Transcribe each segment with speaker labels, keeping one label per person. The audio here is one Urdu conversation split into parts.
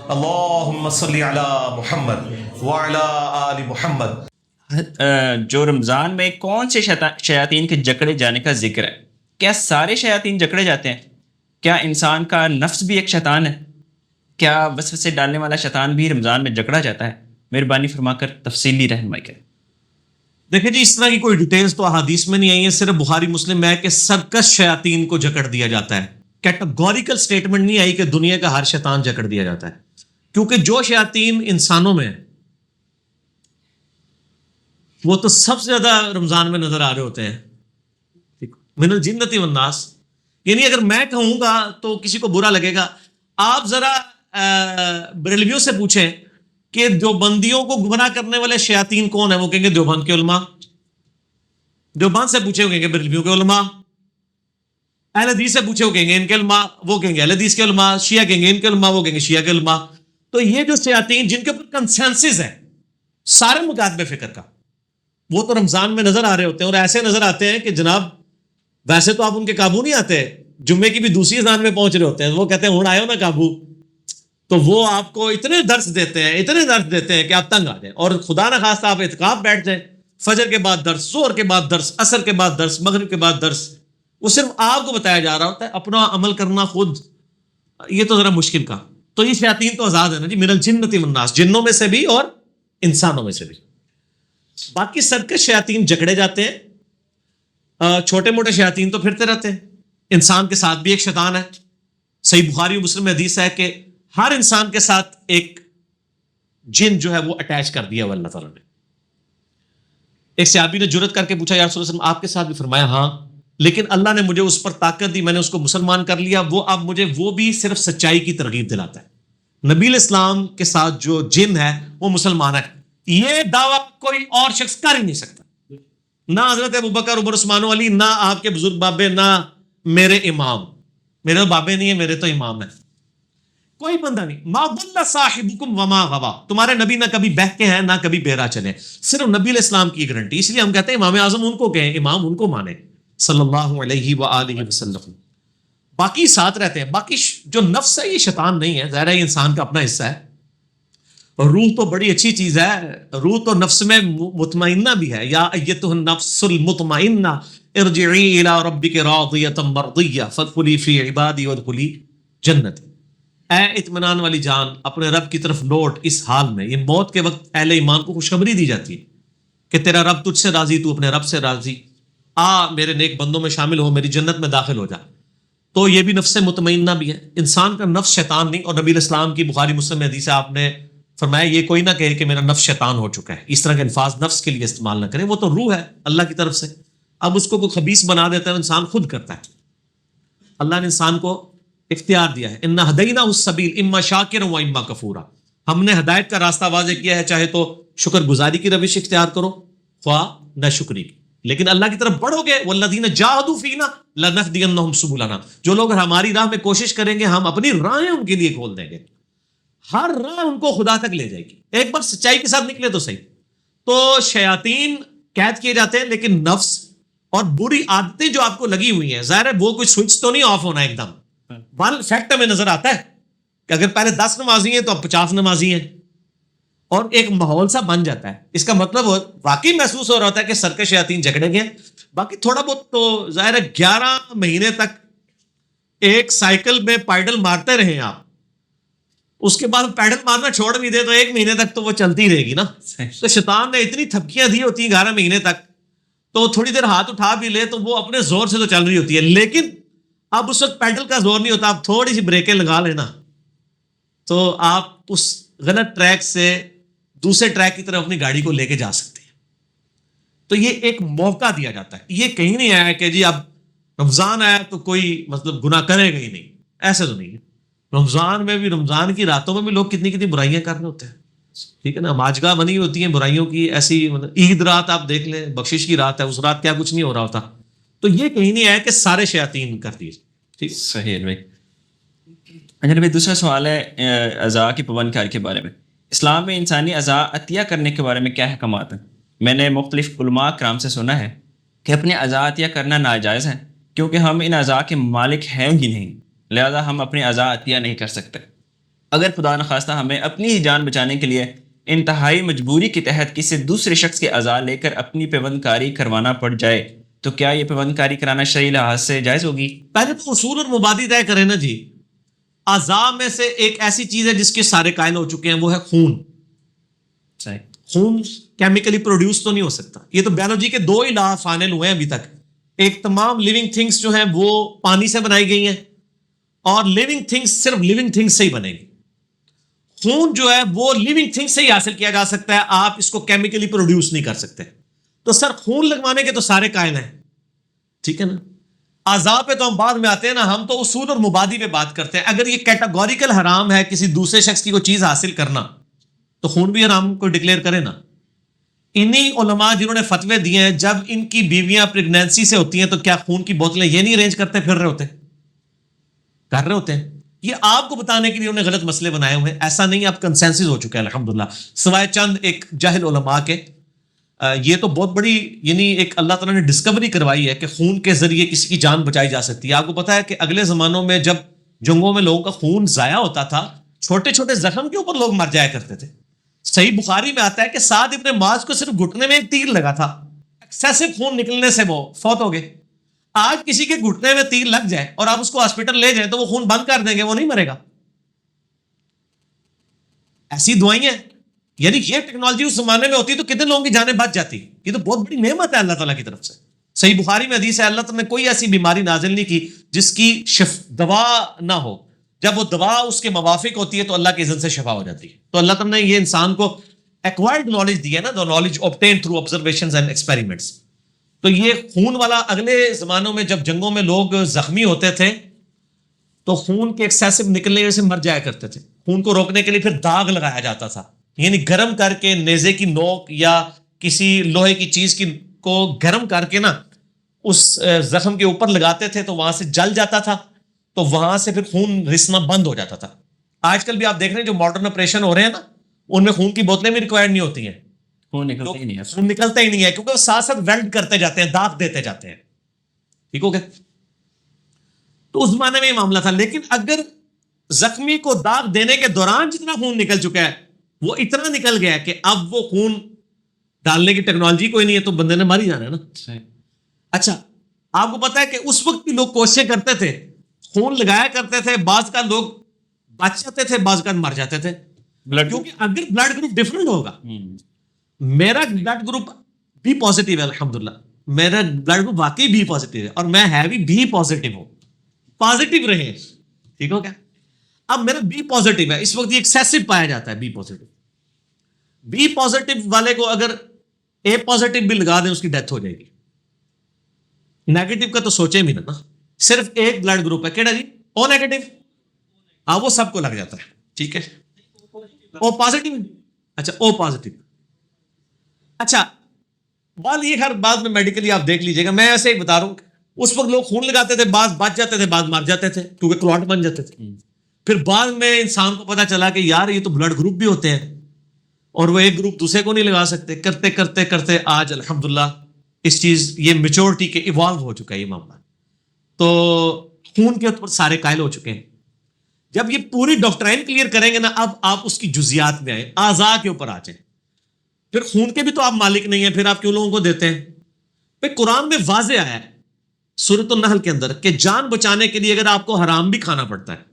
Speaker 1: اللہم صلی علی محمد وعلی آل محمد۔
Speaker 2: جو رمضان میں کون سے شیاطین کے جکڑے جانے کا ذکر ہے؟ کیا سارے شیاطین جکڑے جاتے ہیں؟ کیا انسان کا نفس بھی ایک شیطان ہے؟ کیا وسوسے ڈالنے والا شیطان بھی رمضان میں جکڑا جاتا ہے؟ مہربانی فرما کر تفصیلی رہنمائی کریں۔
Speaker 3: دیکھیں جی، اس طرح کی کوئی ڈیٹیلز تو احادیث میں نہیں آئی ہیں، صرف بخاری مسلم میں ہے کہ سرکس شیاطین کو جکڑ دیا جاتا ہے۔ کیٹیگوریکل سٹیٹمنٹ نہیں آئی کہ دنیا کا ہر شیطان جکڑ دیا جاتا ہے، کیونکہ جو شیاطین انسانوں میں وہ تو سب سے زیادہ رمضان میں نظر آ رہے ہوتے ہیں، من الجنۃ والناس، یعنی اگر میں کہوں گا تو کسی کو برا لگے گا۔ آپ ذرا بریلویوں سے پوچھیں کہ دیوبندیوں کو گمراہ کرنے والے شیاطین کون ہیں، وہ کہیں گے دیوبند کے علماء۔ دیوبند سے پوچھے وہ کہیں گے بریلویوں کے علماء، اہل حدیث سے پوچھے وہ کہیں گے ان کے علماء، وہ کہیں گے اہل حدیث کے علماء، شیعہ کہیں گے ان کے علماء، وہ کہیں گے شیعہ کے علماء۔ تو یہ جو شیاطین جن کے اوپر کنسنسس ہے سارے مکاتب فکر کا، وہ تو رمضان میں نظر آ رہے ہوتے ہیں، اور ایسے نظر آتے ہیں کہ جناب ویسے تو آپ ان کے قابو نہیں آتے، جمعے کی بھی دوسری اذان میں پہنچ رہے ہوتے ہیں، وہ کہتے ہیں ہوں آئے ہو نا قابو، تو وہ آپ کو اتنے درس دیتے ہیں کہ آپ تنگ آ جائیں، اور خدا نہ خواستہ آپ اعتکاف بیٹھ جائیں، فجر کے بعد درس، ظہر کے بعد درس، عصر کے بعد درس، مغرب کے بعد درس، وہ صرف آپ کو بتایا جا رہا ہوتا ہے، اپنا عمل کرنا خود یہ تو ذرا مشکل کا۔ تو یہ شیاطین تو آزاد ہے نا جی، من الجنۃ والناس، جنوں میں سے بھی اور انسانوں میں سے بھی۔ باقی سرکس شیاطین جکڑے جاتے ہیں، چھوٹے موٹے شیاطین تو پھرتے رہتے ہیں، انسان کے ساتھ بھی ایک شیطان ہے۔ صحیح بخاری و مسلم میں حدیث ہے کہ ہر انسان کے ساتھ ایک جن جو ہے وہ اٹیچ کر دیا ہوا اللہ تعالیٰ نے۔ ایک صحابی نے جرت کر کے پوچھا یا رسول اللہ صلی اللہ علیہ وسلم آپ کے ساتھ بھی؟ فرمایا ہاں، لیکن اللہ نے مجھے اس پر طاقت دی، میں نے اس کو مسلمان کر لیا، وہ اب مجھے وہ بھی صرف سچائی کی ترغیب دلاتا ہے۔ نبی علیہ السلام کے ساتھ جو جن ہے وہ مسلمان ہے، یہ دعویٰ کوئی اور شخص کر ہی نہیں سکتا، نہ حضرت ابوبکر، عمر، عثمان و علی، نہ آپ کے بزرگ بابے، نہ میرے امام۔ میرے تو بابے نہیں ہیں، میرے تو امام ہیں، کوئی بندہ نہیں۔ ما ضل صاحبکم وما غوا، تمہارے نبی نہ کبھی بہکے ہیں نہ کبھی بہرا چلے، صرف نبی علیہ السلام کی گارنٹی۔ اس لیے ہم کہتے ہیں امام اعظم ان کو کہیں، امام ان کو مانے صلی اللہ علیہ وآلہ وسلم۔ باقی ساتھ رہتے ہیں، باقی جو نفس ہے یہ شیطان نہیں ہے، ظاہر ہے یہ انسان کا اپنا حصہ ہے، اور روح تو بڑی اچھی چیز ہے، روح تو نفس میں مطمئنہ بھی ہے، یا ایتها النفس المطمئنہ ارجعی الی ربک راضیۃ مرضیہ فادخلی فی عبادی وادخلی جنتی۔ اے اطمینان والی جان، اپنے رب کی طرف لوٹ اس حال میں، یہ موت کے وقت اہل ایمان کو خوشخبری دی جاتی ہے کہ تیرا رب تجھ سے راضی، تو اپنے رب سے راضی، آ میرے نیک بندوں میں شامل ہو، میری جنت میں داخل ہو جا۔ تو یہ بھی نفس مطمئنہ بھی ہے، انسان کا نفس شیطان نہیں۔ اور نبی علیہ السلام کی بخاری مسلم میں حدیث ہے، آپ نے فرمایا یہ کوئی نہ کہے کہ میرا نفس شیطان ہو چکا ہے، اس طرح کے الفاظ نفس کے لیے استعمال نہ کریں، وہ تو روح ہے اللہ کی طرف سے، اب اس کو کوئی خبیث بنا دیتا ہے، انسان خود کرتا ہے۔ اللہ نے انسان کو اختیار دیا ہے، انا ہدیناہ السبیل اما شاکرا و اما کفورا، ہم نے ہدایت کا راستہ واضح کیا ہے، چاہے تو شکر گزاری کی روش اختیار کرو، خواہ نہ شکری کی، لیکن اللہ کی طرف بڑھو گے، والذین جاہدوا فینا لنہدینہم سبلنا، جو لوگ ہماری راہ میں کوشش کریں گے ہم اپنی راہیں ان کے لیے کھول دیں گے، ہر راہ ان کو خدا تک لے جائے گی، ایک بار سچائی کے ساتھ نکلے تو صحیح۔ تو شیاطین قید کیے جاتے ہیں، لیکن نفس اور بری عادتیں جو آپ کو لگی ہوئی ہیں، ظاہر ہے وہ کوئی سوئچ تو نہیں آف ہونا ایک دم، ون فیکٹ ہمیں نظر آتا ہے کہ اگر پہلے 10 نمازی ہیں تو اب 50 نمازی ہیں، اور ایک ماحول سا بن جاتا ہے۔ اس کا مطلب واقعی محسوس ہو رہا ہوتا ہے کہ سرکش شیاطین جھگڑے گئے۔ باقی تھوڑا بہت تو ظاہر ہے 11 مہینے تک ایک سائیکل میں پیڈل مارتے رہیں آپ، اس کے بعد پیڈل مارنا چھوڑ بھی دے تو 1 مہینے تک تو وہ چلتی رہے گی نا۔ تو شیطان نے اتنی تھپکیاں دی ہوتی ہیں 11 مہینے تک، تو تھوڑی دیر ہاتھ اٹھا بھی لے تو وہ اپنے زور سے تو چل رہی ہوتی ہے، لیکن اب اس وقت پیڈل کا زور نہیں ہوتا، آپ تھوڑی سی بریکیں لگا لینا تو آپ اس غلط ٹریک سے دوسرے ٹریک کی طرف اپنی گاڑی کو لے کے جا سکتے ہیں۔ تو یہ ایک موقع دیا جاتا ہے، یہ کہیں نہیں آیا کہ جی اب رمضان آیا تو کوئی مطلب گناہ کرے گا ہی نہیں، ایسے تو نہیں ہے۔ رمضان میں بھی، رمضان کی راتوں میں بھی لوگ کتنی کتنی برائیاں کر رہے ہوتے ہیں، ٹھیک ہے نا، ماجگاہ بنی ہوتی ہیں برائیوں کی ایسی، مطلب عید رات آپ دیکھ لیں، بخشش کی رات ہے، اس رات کیا کچھ نہیں ہو رہا ہوتا۔ تو یہ کہیں نہیں آیا کہ سارے شیاطین کر دیے، ٹھیک۔
Speaker 2: صحیح ہے بھائی۔ اچھا بھائی، دوسرا سوال ہے اعضاء کی پابند کاری کے بارے میں۔ اسلام میں انسانی اعضاء عطیہ کرنے کے بارے میں کیا احکامات ہیں؟ میں نے مختلف علماء کرام سے سنا ہے کہ اپنے اعضاء عطیہ کرنا ناجائز ہے، کیونکہ ہم ان اعضاء کے مالک ہیں ہی نہیں، لہذا ہم اپنے اعضاء عطیہ نہیں کر سکتے۔ اگر خدا نخواستہ ہمیں اپنی ہی جان بچانے کے لیے انتہائی مجبوری کے تحت کسی دوسرے شخص کے اعضاء لے کر اپنی پیوند کاری کروانا پڑ جائے تو کیا یہ پیوند کاری کرانا شرعی لحاظ سے جائز ہوگی؟
Speaker 3: پہلے تو اصول اور مبادی طے کریں نا جی. اعضاء میں سے ایک ایسی چیز ہے جس کے سارے قائل ہو چکے ہیں, وہ ہے خون.
Speaker 2: صحیح.
Speaker 3: خون کیمیکلی پروڈیوس تو نہیں ہو سکتا. یہ تو بیولوجی کے 2 ہی لا فائنل ہوئے ہیں ابھی تک. ایک تمام لیونگ تھنگس جو ہیں وہ پانی سے بنائی گئی ہیں, اور لیونگ تھنگس صرف لیونگ تھنگس سے ہی بنے گی. خون جو ہے وہ لیونگ تھنگ سے ہی حاصل کیا جا سکتا ہے, آپ اس کو کیمیکلی پروڈیوس نہیں کر سکتے. تو سر خون لگوانے کے تو سارے قائل ہیں, ٹھیک ہے نا. اعضاء پہ تو ہم بعد میں آتے ہیں نا, ہم تو اصول اور مبادی پہ بات کرتے ہیں. اگر یہ کیٹاگوریکل حرام ہے کسی دوسرے شخص کی کوئی چیز حاصل کرنا, تو خون بھی حرام کو ڈکلیئر کرے نا. انہی علماء جنہوں نے فتوے دیے ہیں, جب ان کی بیویاں پریگنینسی سے ہوتی ہیں تو کیا خون کی بوتلیں یہ نہیں ارینج کرتے پھر رہے ہوتے, کر رہے ہوتے ہیں. یہ آپ کو بتانے کے لیے انہوں نے غلط مسئلے بنائے ہوئے ہیں. ایسا نہیں, اب کنسنسس ہو چکا ہے الحمدللہ, سوائے چند ایک جاہل علماء کے. یہ تو بہت بڑی یعنی ایک اللہ تعالیٰ نے ڈسکوری کروائی ہے کہ خون کے ذریعے کسی کی جان بچائی جا سکتی ہے. آپ کو پتا ہے کہ اگلے زمانوں میں جب جنگوں میں لوگوں کا خون ضائع ہوتا تھا, چھوٹے چھوٹے زخم کے اوپر لوگ مر جایا کرتے تھے. صحیح بخاری میں آتا ہے کہ سعد ابن معاذ کو صرف گھٹنے میں ایک تیر لگا تھا, ایکسیسو خون نکلنے سے وہ فوت ہو گئے. آج کسی کے گھٹنے میں تیر لگ جائے اور آپ اس کو ہاسپٹل لے جائیں تو وہ خون بند کر دیں گے, وہ نہیں مرے گا. ایسی دعائیں ہیں. یعنی یہ ٹیکنالوجی اس زمانے میں ہوتی تو کتنے لوگوں کی جانیں بچ جاتی. یہ تو بہت بڑی نعمت ہے اللہ تعالیٰ کی طرف سے. صحیح بخاری میں حدیث ہے, اللہ تعالیٰ نے کوئی ایسی بیماری نازل نہیں کی جس کی دوا نہ ہو. جب وہ دوا اس کے موافق ہوتی ہے تو اللہ کے اذن سے شفا ہو جاتی ہے. تو اللہ تعالیٰ نے یہ انسان کو ایکوائرڈ نالج دی ہے نا, the knowledge obtained through observations and experiments. تو یہ خون والا اگلے زمانوں میں جب جنگوں میں لوگ زخمی ہوتے تھے تو خون کے ایکسیسو نکلنے سے مر جایا کرتے تھے. خون کو روکنے کے لیے پھر داغ لگایا جاتا تھا, یعنی گرم کر کے نیزے کی نوک یا کسی لوہے کی چیز کو گرم کر کے نا اس زخم کے اوپر لگاتے تھے تو وہاں سے جل جاتا تھا, تو وہاں سے پھر خون رسنا بند ہو جاتا تھا. آج کل بھی آپ دیکھ رہے ہیں جو ماڈرن آپریشن ہو رہے ہیں نا, ان میں خون کی بوتلیں بھی ریکوائرڈ نہیں ہوتی ہیں.
Speaker 2: خون نکلتا ہی نہیں ہے.
Speaker 3: خون نکلتا ہی نہیں ہے کیونکہ وہ ساتھ ساتھ ویلڈ کرتے جاتے ہیں, داغ دیتے جاتے ہیں. ٹھیک ہو گیا. تو اس زمانے میں یہ معاملہ تھا. لیکن اگر زخمی کو داغ دینے کے دوران جتنا خون نکل چکا ہے وہ اتنا نکل گیا کہ اب وہ خون ڈالنے کی ٹیکنالوجی کوئی نہیں ہے, تو بندے نے مر ہی جانا ہے نا. اچھا, آپ کو پتا ہے کہ اس وقت بھی لوگ کوششیں کرتے تھے, خون لگایا کرتے تھے, بعض کا لوگ بچ جاتے تھے, بعض کا مر جاتے تھے. کیونکہ اگر بلڈ گروپ ڈفرنٹ ہوگا, میرا بلڈ گروپ بی پازیٹیو ہے الحمدللہ, میرا بلڈ گروپ واقعی بی پازیٹیو ہے اور میں ہیوی بی پازیٹیو ہوں, پازیٹیو رہے, ٹھیک ہو گیا. اب میرا بی پازیٹیو ہے, اس وقت یہ ایکسیسو پایا جاتا ہے بی پازیٹیو. بی پازیٹیو والے کو اگر اے پازیٹیو بھی لگا دیں اس کی ڈیتھ ہو جائے گی. نیگیٹو کا تو سوچے بھی نا, صرف ایک بلڈ گروپ ہے, کیڑا جی, او نیگیٹو. ہاں وہ سب کو لگ جاتا ہے, ٹھیک ہے. او پازیٹیو, اچھا او پازیٹیو. اچھا بات یہ ہر بات میں میڈیکلی آپ دیکھ لیجیے گا, میں ایسے ہی بتا رہا ہوں. اس وقت لوگ خون لگاتے تھے, بعض بچ جاتے تھے, بعض مر جاتے تھے کیونکہ کلوٹ بن جاتے تھے. پھر بعد میں انسان کو پتا چلا کہ یار یہ تو بلڈ گروپ بھی ہوتے ہیں اور وہ ایک گروپ دوسرے کو نہیں لگا سکتے. کرتے کرتے کرتے آج الحمدللہ اس چیز یہ میچورٹی کے ایوالو ہو چکا ہے یہ معاملہ. تو خون کے اوپر سارے قائل ہو چکے ہیں. جب یہ پوری ڈاکٹرائن کلیئر کریں گے نا, اب آپ اس کی جزیات میں آئیں, اعضاء کے اوپر آ جائیں. پھر خون کے بھی تو آپ مالک نہیں ہیں, پھر آپ کیوں لوگوں کو دیتے ہیں؟ پھر قرآن میں واضح آیا ہے سورۃ النحل کے اندر کہ جان بچانے کے لیے اگر آپ کو حرام بھی کھانا پڑتا ہے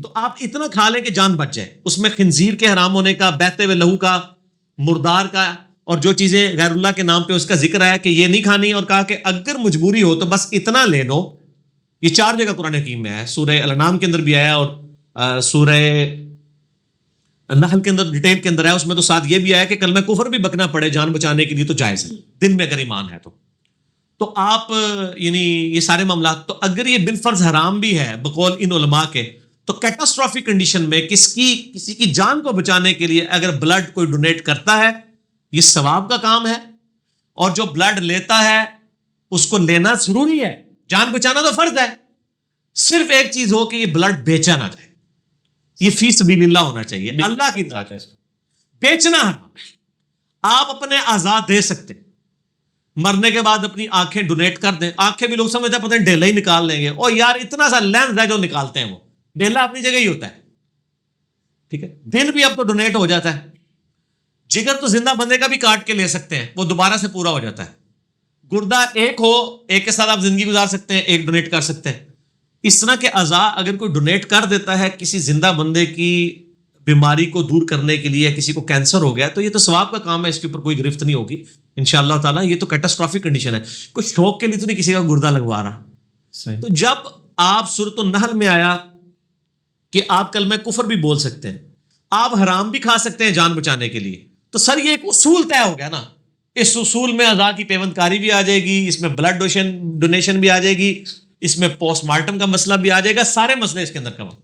Speaker 3: تو آپ اتنا کھا لیں کہ جان بچ جائے. اس میں خنزیر کے حرام ہونے کا, بہتے ہوئے لہو کا, مردار کا, اور جو چیزیں غیر اللہ کے نام پہ اس کا ذکر آیا کہ یہ نہیں کھانی, اور کہا کہ اگر مجبوری ہو تو بس اتنا لے لو. یہ 4 جگہ قرآن حکیم میں ہے, سورہ الانعام کے اندر بھی آیا اور سورہ نحل کے اندر ڈیٹیل کے اندر ہے. اس میں تو ساتھ یہ بھی آیا کہ کلمہ کفر بھی بکنا پڑے جان بچانے کے لیے تو جائز ہے, دن میں اگر ایمان ہے تو آپ یعنی یہ سارے معاملات. تو اگر یہ بالفرض حرام بھی ہے بقول ان علماء کے, تو کیٹاسٹرافک کنڈیشن میں کسی کی جان کو بچانے کے لیے اگر بلڈ کوئی ڈونیٹ کرتا ہے یہ ثواب کا کام ہے, اور جو بلڈ لیتا ہے اس کو لینا ضروری ہے. جان بچانا تو فرض ہے, صرف ایک چیز ہو کہ یہ بلڈ بیچا نہ جائے. یہ فی سبیل اللہ ہونا چاہیے, اللہ کی طرح ہے. بیچنا ہے. آپ اپنے اعضاء دے سکتے, مرنے کے بعد اپنی آنکھیں ڈونیٹ کر دیں. آنکھیں بھی لوگ سمجھتے ہیں پتہ نہیں ڈیلا ہی نکال لیں گے, اور یار اتنا سا لینس ہے جو نکالتے ہیں, وہ ڈیلا اپنی جگہ ہی ہوتا ہے. ٹھیک ہے. دل بھی اب تو ڈونیٹ ہو جاتا ہے. جگر تو زندہ بندے کا بھی کاٹ کے لے سکتے ہیں, وہ دوبارہ سے پورا ہو جاتا ہے. گردہ ایک ہو, ایک کے ساتھ آپ زندگی گزار سکتے ہیں, ایک ڈونیٹ کر سکتے ہیں. اس طرح کے اعضاء اگر کوئی ڈونیٹ کر دیتا ہے کسی زندہ بندے کی بیماری کو دور کرنے کے لیے, کسی کو کینسر ہو گیا, تو یہ تو ثواب کا کام ہے, اس کے اوپر کوئی گرفت نہیں ہوگی انشاءاللہ تعالیٰ. یہ تو کیٹاسٹرافک کنڈیشن ہے, کوئی شوق کے لیے تو نہیں کسی کا گردہ لگوا رہا. تو جب آپ سورۃ النحل میں آیا کہ آپ کلمہ کفر بھی بول سکتے ہیں, آپ حرام بھی کھا سکتے ہیں جان بچانے کے لیے, تو سر یہ ایک اصول طے ہو گیا نا. اس اصول میں اعضاء کی پیوند کاری بھی آ جائے گی, اس میں بلڈ ڈونیشن بھی آ جائے گی, اس میں پوسٹ مارٹم کا مسئلہ بھی آ جائے گا, سارے مسئلے اس کے اندر کور.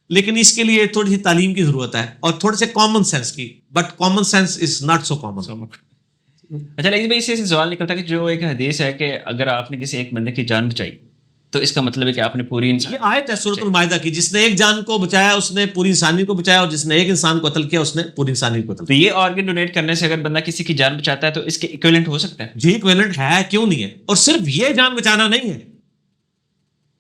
Speaker 3: لیکن اس کے لیے تھوڑی سی تعلیم کی ضرورت ہے اور تھوڑے سے کامن سینس کی, but common sense is not so common.
Speaker 2: اچھا لیکن بھائی اس سے سوال نکلتا ہے کہ جو ایک حدیث ہے کہ اگر آپ نے کسی ایک بندے کی جان بچائی تو اس کا مطلب ہے کہ آپ نے پوری
Speaker 3: یہ آیت ہے سورۃ المائدہ کی, جس نے ایک جان کو بچایا اس نے پوری انسانی کو بچایا, اور جس نے ایک انسان کو قتل کیا اس نے پوری انسانی کو قتل
Speaker 2: تو یہ آرگن ڈونیٹ کرنے سے اگر بندہ کسی کی جان بچاتا ہے تو اس کے ایکویلنٹ ہو سکتا ہے.
Speaker 3: جی ایکویلنٹ ہے, کیوں نہیں ہے. اور صرف یہ جان بچانا نہیں ہے,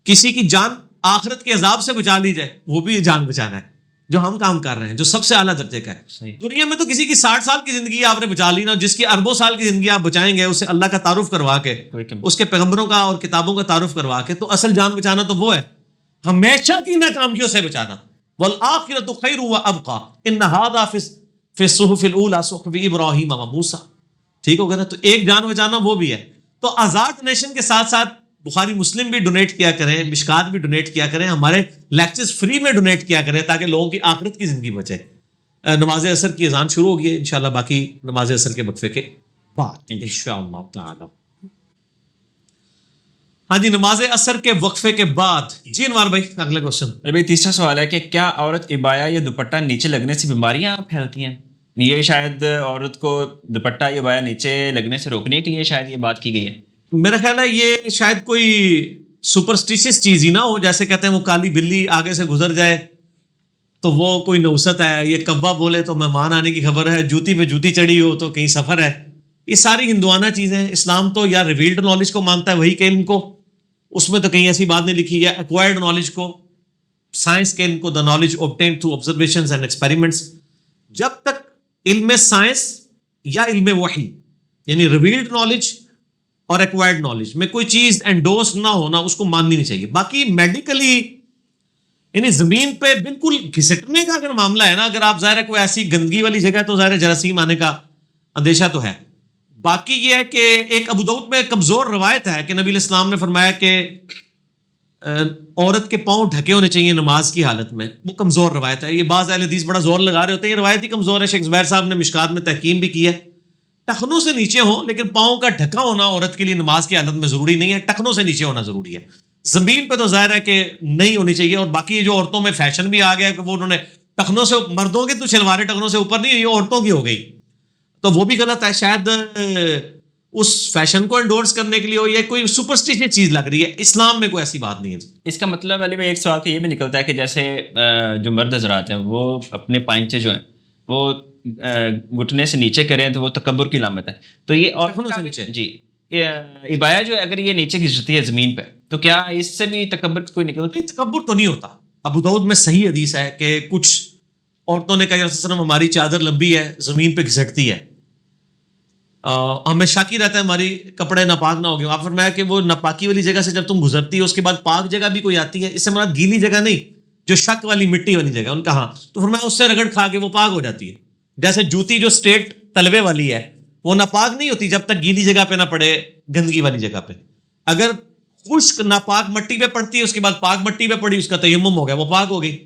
Speaker 3: کسی کی جان آخرت کے عذاب سے بچا لی جائے وہ بھی جان بچانا ہے, جو ہم کام کر رہے ہیں, جو سب سے اعلیٰ درجے کا ہے. دنیا میں تو کسی کی 60 سال کی زندگی آپ نے بچا لی نا, جس کی اربوں سال کی زندگی آپ بچائیں گے, اسے اللہ کا تعارف کروا کے, اس کے پیغمبروں کا اور کتابوں کا تعارف کروا کے, تو اصل جان بچانا تو وہ ہے. ہمیشہ کی ناکامیوں سے بچانا. والآخرۃ خیر وابقیٰ ان ھذا فی الصحف الاولیٰ صحف ابراہیم وموسیٰ. ٹھیک ہو گیا نا. تو ایک جان بچانا وہ بھی ہے. تو آزاد نیشن کے ساتھ ساتھ بخاری مسلم بھی ڈونیٹ کیا کریں, مشکات بھی ڈونیٹ کیا کریں, ہمارے لیکچرز فری میں ڈونیٹ کیا کریں تاکہ لوگوں کی آخرت کی زندگی بچے. نماز عصر کی اذان شروع ہوگی انشاءاللہ, باقی نماز عصر کے وقفے کے بعد انشاءاللہ تعالی. ہاں جی, نماز عصر کے وقفے کے بعد. جی انوار بھائی اگلا کوشچن.
Speaker 2: بھائی تیسرا سوال ہے کہ کیا عورت عبایا یا دوپٹہ نیچے لگنے سے بیماریاں پھیلتی ہیں؟ یہ شاید عورت کو دوپٹہ یا عبایا نیچے لگنے سے روکنے کے لیے شاید یہ بات کی گئی ہے.
Speaker 3: میرا خیال ہے یہ شاید کوئی سپرسٹیشیس چیز ہی نہ ہو, جیسے کہتے ہیں وہ کالی بلی آگے سے گزر جائے تو وہ کوئی نوست ہے, یہ کبا بولے تو مہمان آنے کی خبر ہے, جوتی پہ جوتی چڑھی ہو تو کہیں سفر ہے. یہ ساری ہندوانہ چیزیں ہیں. اسلام تو یا ریویلڈ نالج کو مانتا ہے, وہی کے علم کو, اس میں تو کہیں ایسی بات نہیں لکھی, یا ایکوائرڈ نالج کو, سائنس کے علم کو, the knowledge obtained through observations and experiments. جب تک علم سائنس یا علم وحی یعنی ریویلڈ نالج اور ایکوائرڈ نالج میں کوئی چیز انڈورس نہ ہونا, اس کو ماننی نہیں چاہیے. باقی میڈیکلی یعنی زمین پہ بالکل گھسٹنے کا اگر معاملہ ہے نا, اگر آپ ظاہر ہے کوئی ایسی گندگی والی جگہ تو ظاہر جراثیم آنے کا اندیشہ تو ہے. باقی یہ ہے کہ ایک ابو داؤد میں کمزور روایت ہے کہ نبی علیہ السلام نے فرمایا کہ عورت کے پاؤں ڈھکے ہونے چاہیے نماز کی حالت میں. وہ کمزور روایت ہے. یہ بعض اہل حدیث بڑا زور لگا رہے ہوتے ہیں, یہ روایت ہی کمزور ہے. شیخ زبیر صاحب نے مشکات میں تحکیم بھی کی ہے. ٹخنوں سے نیچے ہوں, لیکن پاؤں کا ڈھکا ہونا عورت کے لیے نماز کی حالت میں ضروری نہیں ہے, ٹخنوں سے نیچے ہونا ضروری ہے. زمین پہ تو ظاہر ہے کہ نہیں ہونی چاہیے. اور باقی جو عورتوں میں فیشن بھی آ گیا کہ وہ انہوں نے ٹخنوں سے, مردوں کے تو شلواریں ٹخنوں سے اوپر نہیں, یہ عورتوں کی ہو گئی, تو وہ بھی غلط ہے. شاید اس فیشن کو انڈورس کرنے کے لیے ہو, یہ کوئی سپرسٹیشن چیز لگ رہی ہے. اسلام میں کوئی ایسی بات نہیں ہے.
Speaker 2: اس کا مطلب علی بھائی ایک سوال تو یہ بھی نکلتا ہے کہ جیسے جو مرد حضرات ہیں وہ اپنے پائنچے جو ہیں وہ گھٹنے سے نیچے کریں تو وہ تکبر کی علامت ہے. تو یہ اور جی عبایا جو اگر یہ نیچے گھستی ہے زمین پہ تو کیا اس سے بھی تکبر کوئی نکلتا ہے؟
Speaker 3: تکبر تو نہیں ہوتا. ابو داؤد میں صحیح حدیث ہے کہ کچھ عورتوں نے کہا یا رسول اللہ وسلم ہماری چادر لمبی ہے, زمین پہ گھسٹتی ہے, ہمیں شک ہی رہتا ہے ہماری کپڑے ناپاک نہ ہو گئے. آپ فرمایا کہ وہ ناپاکی والی جگہ سے جب تم گزرتی ہے اس کے بعد پاک جگہ بھی کوئی آتی ہے, اس سے مراد گیلی جگہ نہیں, جو شک والی مٹی والی جگہ. ان کا ہاں, تو فرمایا اس سے رگڑ کھا کے وہ پاک ہو جاتی ہے. جیسے جوتی جو اسٹریٹ تلوے والی ہے وہ ناپاک نہیں ہوتی جب تک گیلی جگہ پہ نہ پڑے, گندگی والی جگہ پہ. اگر خشک ناپاک مٹی پہ پڑتی ہے اس کے بعد پاک مٹی پہ پڑی, اس کا تیمم ہو گیا, وہ پاک ہو گئی.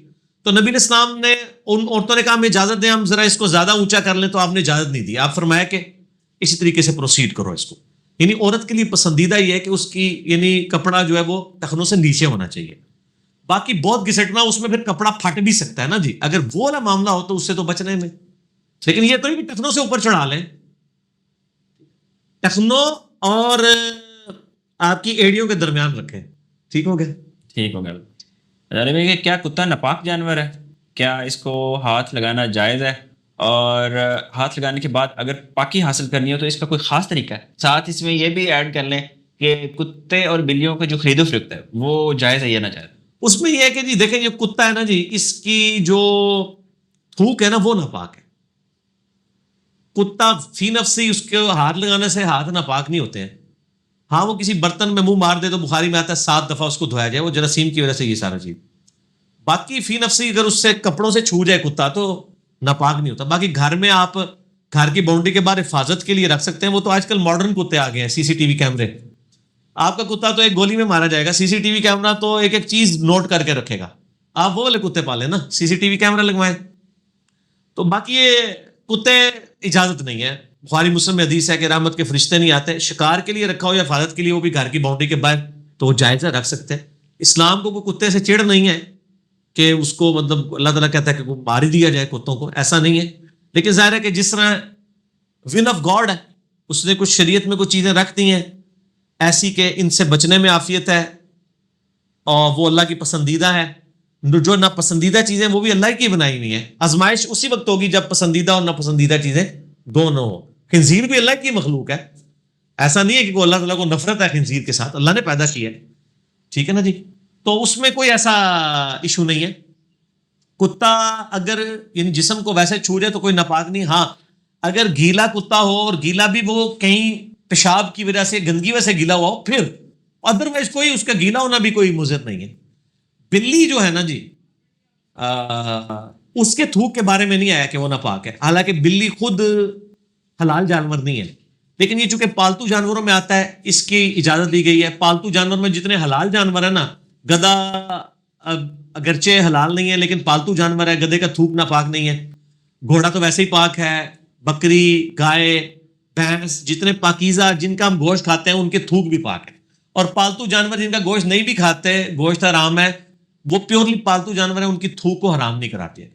Speaker 3: تو نبی علیہ السلام نے ان عورتوں نے کہا ہمیں اجازت دیں ہم ذرا اس کو زیادہ اونچا کر لیں, تو آپ نے اجازت نہیں دی. آپ فرمایا کہ اسی طریقے سے پروسیڈ کرو اس کو. یعنی عورت کے لیے پسندیدہ یہ ہے کہ اس کی یعنی کپڑا جو ہے وہ ٹخنوں سے نیچے ہونا چاہیے. باقی بہت گھسٹنا اس میں پھر کپڑا پھٹ بھی سکتا ہے نا جی, اگر وہ والا معاملہ ہو تو اس سے تو بچنے میں. لیکن یہ تو نہیں کہ ٹخنوں سے اوپر چڑھا لیں. ٹخنوں اور آپ کی ایڑیوں کے درمیان رکھیں. ٹھیک ہو گیا,
Speaker 2: ٹھیک ہو گیا. ارے بھائی کیا کتا ناپاک جانور ہے؟ کیا اس کو ہاتھ لگانا جائز ہے؟ اور ہاتھ لگانے کے بعد اگر پاکی حاصل کرنی ہو تو اس کا کوئی خاص طریقہ ہے؟ ساتھ اس میں یہ بھی ایڈ کر لیں کہ کتے اور بلیوں کا جو خرید و فروخت ہے وہ جائز ہے یا نہ جائز؟
Speaker 3: اس میں یہ ہے کہ جی دیکھیں, یہ کتا ہے نا جی, اس کی جو تھوک ہے نا وہ ناپاک ہے. کتا فی نفسی اس کے ہاتھ لگانے سے ہاتھ ناپاک نہیں ہوتے ہیں. ہاں وہ کسی برتن میں منہ مار دے تو بخاری میں آتا ہے 7 دفعہ اس کو دھویا جائے, وہ جراثیم کی وجہ سے یہ سارا چیز. باقی فی نفسی اگر اس سے کپڑوں سے چھو جائے کتا تو ناپاک نہیں ہوتا. باقی گھر میں آپ گھر کی باؤنڈری کے باہر حفاظت کے لیے رکھ سکتے ہیں, وہ تو آج کل ماڈرن کتے آ گئے ہیں, CCTV کیمرے. آپ کا کتا تو ایک گولی میں مارا جائے گا, CCTV کیمرہ تو ایک ایک چیز نوٹ کر کے رکھے گا. آپ وہ والے کتے پالیں نا, CCTV کیمرہ لگوائیں. تو باقی یہ کتے اجازت نہیں ہے. بخاری مسلم میں حدیث ہے کہ رحمت کے فرشتے نہیں آتے. شکار کے لیے رکھا ہو یا حفاظت کے لیے, وہ بھی گھر کی باؤنڈری کے باہر, تو وہ جائز ہے, رکھ سکتے ہیں. اسلام کو کوئی کتے سے چڑ نہیں ہے کہ اس کو مطلب اللہ تعالیٰ کہتا ہے کہ مار ہی دیا جائے کتوں کو, ایسا نہیں ہے. لیکن ظاہر ہے کہ جس طرح ول آف گاڈ ہے, اس نے کچھ شریعت میں کچھ چیزیں رکھ دی ہیں ایسی کہ ان سے بچنے میں عافیت ہے, اور وہ اللہ کی پسندیدہ ہے. جو ناپسندیدہ چیزیں وہ بھی اللہ کی بنائی ہوئی ہیں. آزمائش اسی وقت ہوگی جب پسندیدہ اور ناپسندیدہ چیزیں دونوں ہوں. خنزیر بھی اللہ کی مخلوق ہے, ایسا نہیں ہے کہ اللہ تعالیٰ کو نفرت ہے خنزیر کے ساتھ, اللہ نے پیدا کیا ہے, ٹھیک ہے نا جی. تو اس میں کوئی ایسا ایشو نہیں ہے. کتا اگر یعنی جسم کو ویسے چھو جائے تو کوئی ناپاک نہیں. ہاں اگر گیلا کتا ہو اور گیلا بھی وہ کہیں پیشاب کی وجہ سے گندگی وجہ سے گیلا ہوا ہو, پھر ادروائز کوئی اس کا گیلا ہونا بھی کوئی مضر نہیں ہے. بلی جو ہے نا جی, اس کے تھوک کے بارے میں نہیں آیا کہ وہ ناپاک ہے, حالانکہ بلی خود حلال جانور نہیں ہے, لیکن یہ چونکہ پالتو جانوروں میں آتا ہے اس کی اجازت دی گئی ہے. پالتو جانور میں جتنے حلال جانور ہیں نا, گدھا اگرچہ حلال نہیں ہے لیکن پالتو جانور ہے, گدھے کا تھوک ناپاک نہیں ہے. گھوڑا تو ویسے ہی پاک ہے, بکری, گائے, بھینس, جتنے پاکیزہ جن کا ہم گوشت کھاتے ہیں ان کے تھوک بھی پاک ہے. اور پالتو جانور جن کا گوشت نہیں بھی کھاتے, گوشت حرام ہے, وہ پیورلی پالتو جانور ہیں, ان کی تھوک کو حرام نہیں کراتی ہے.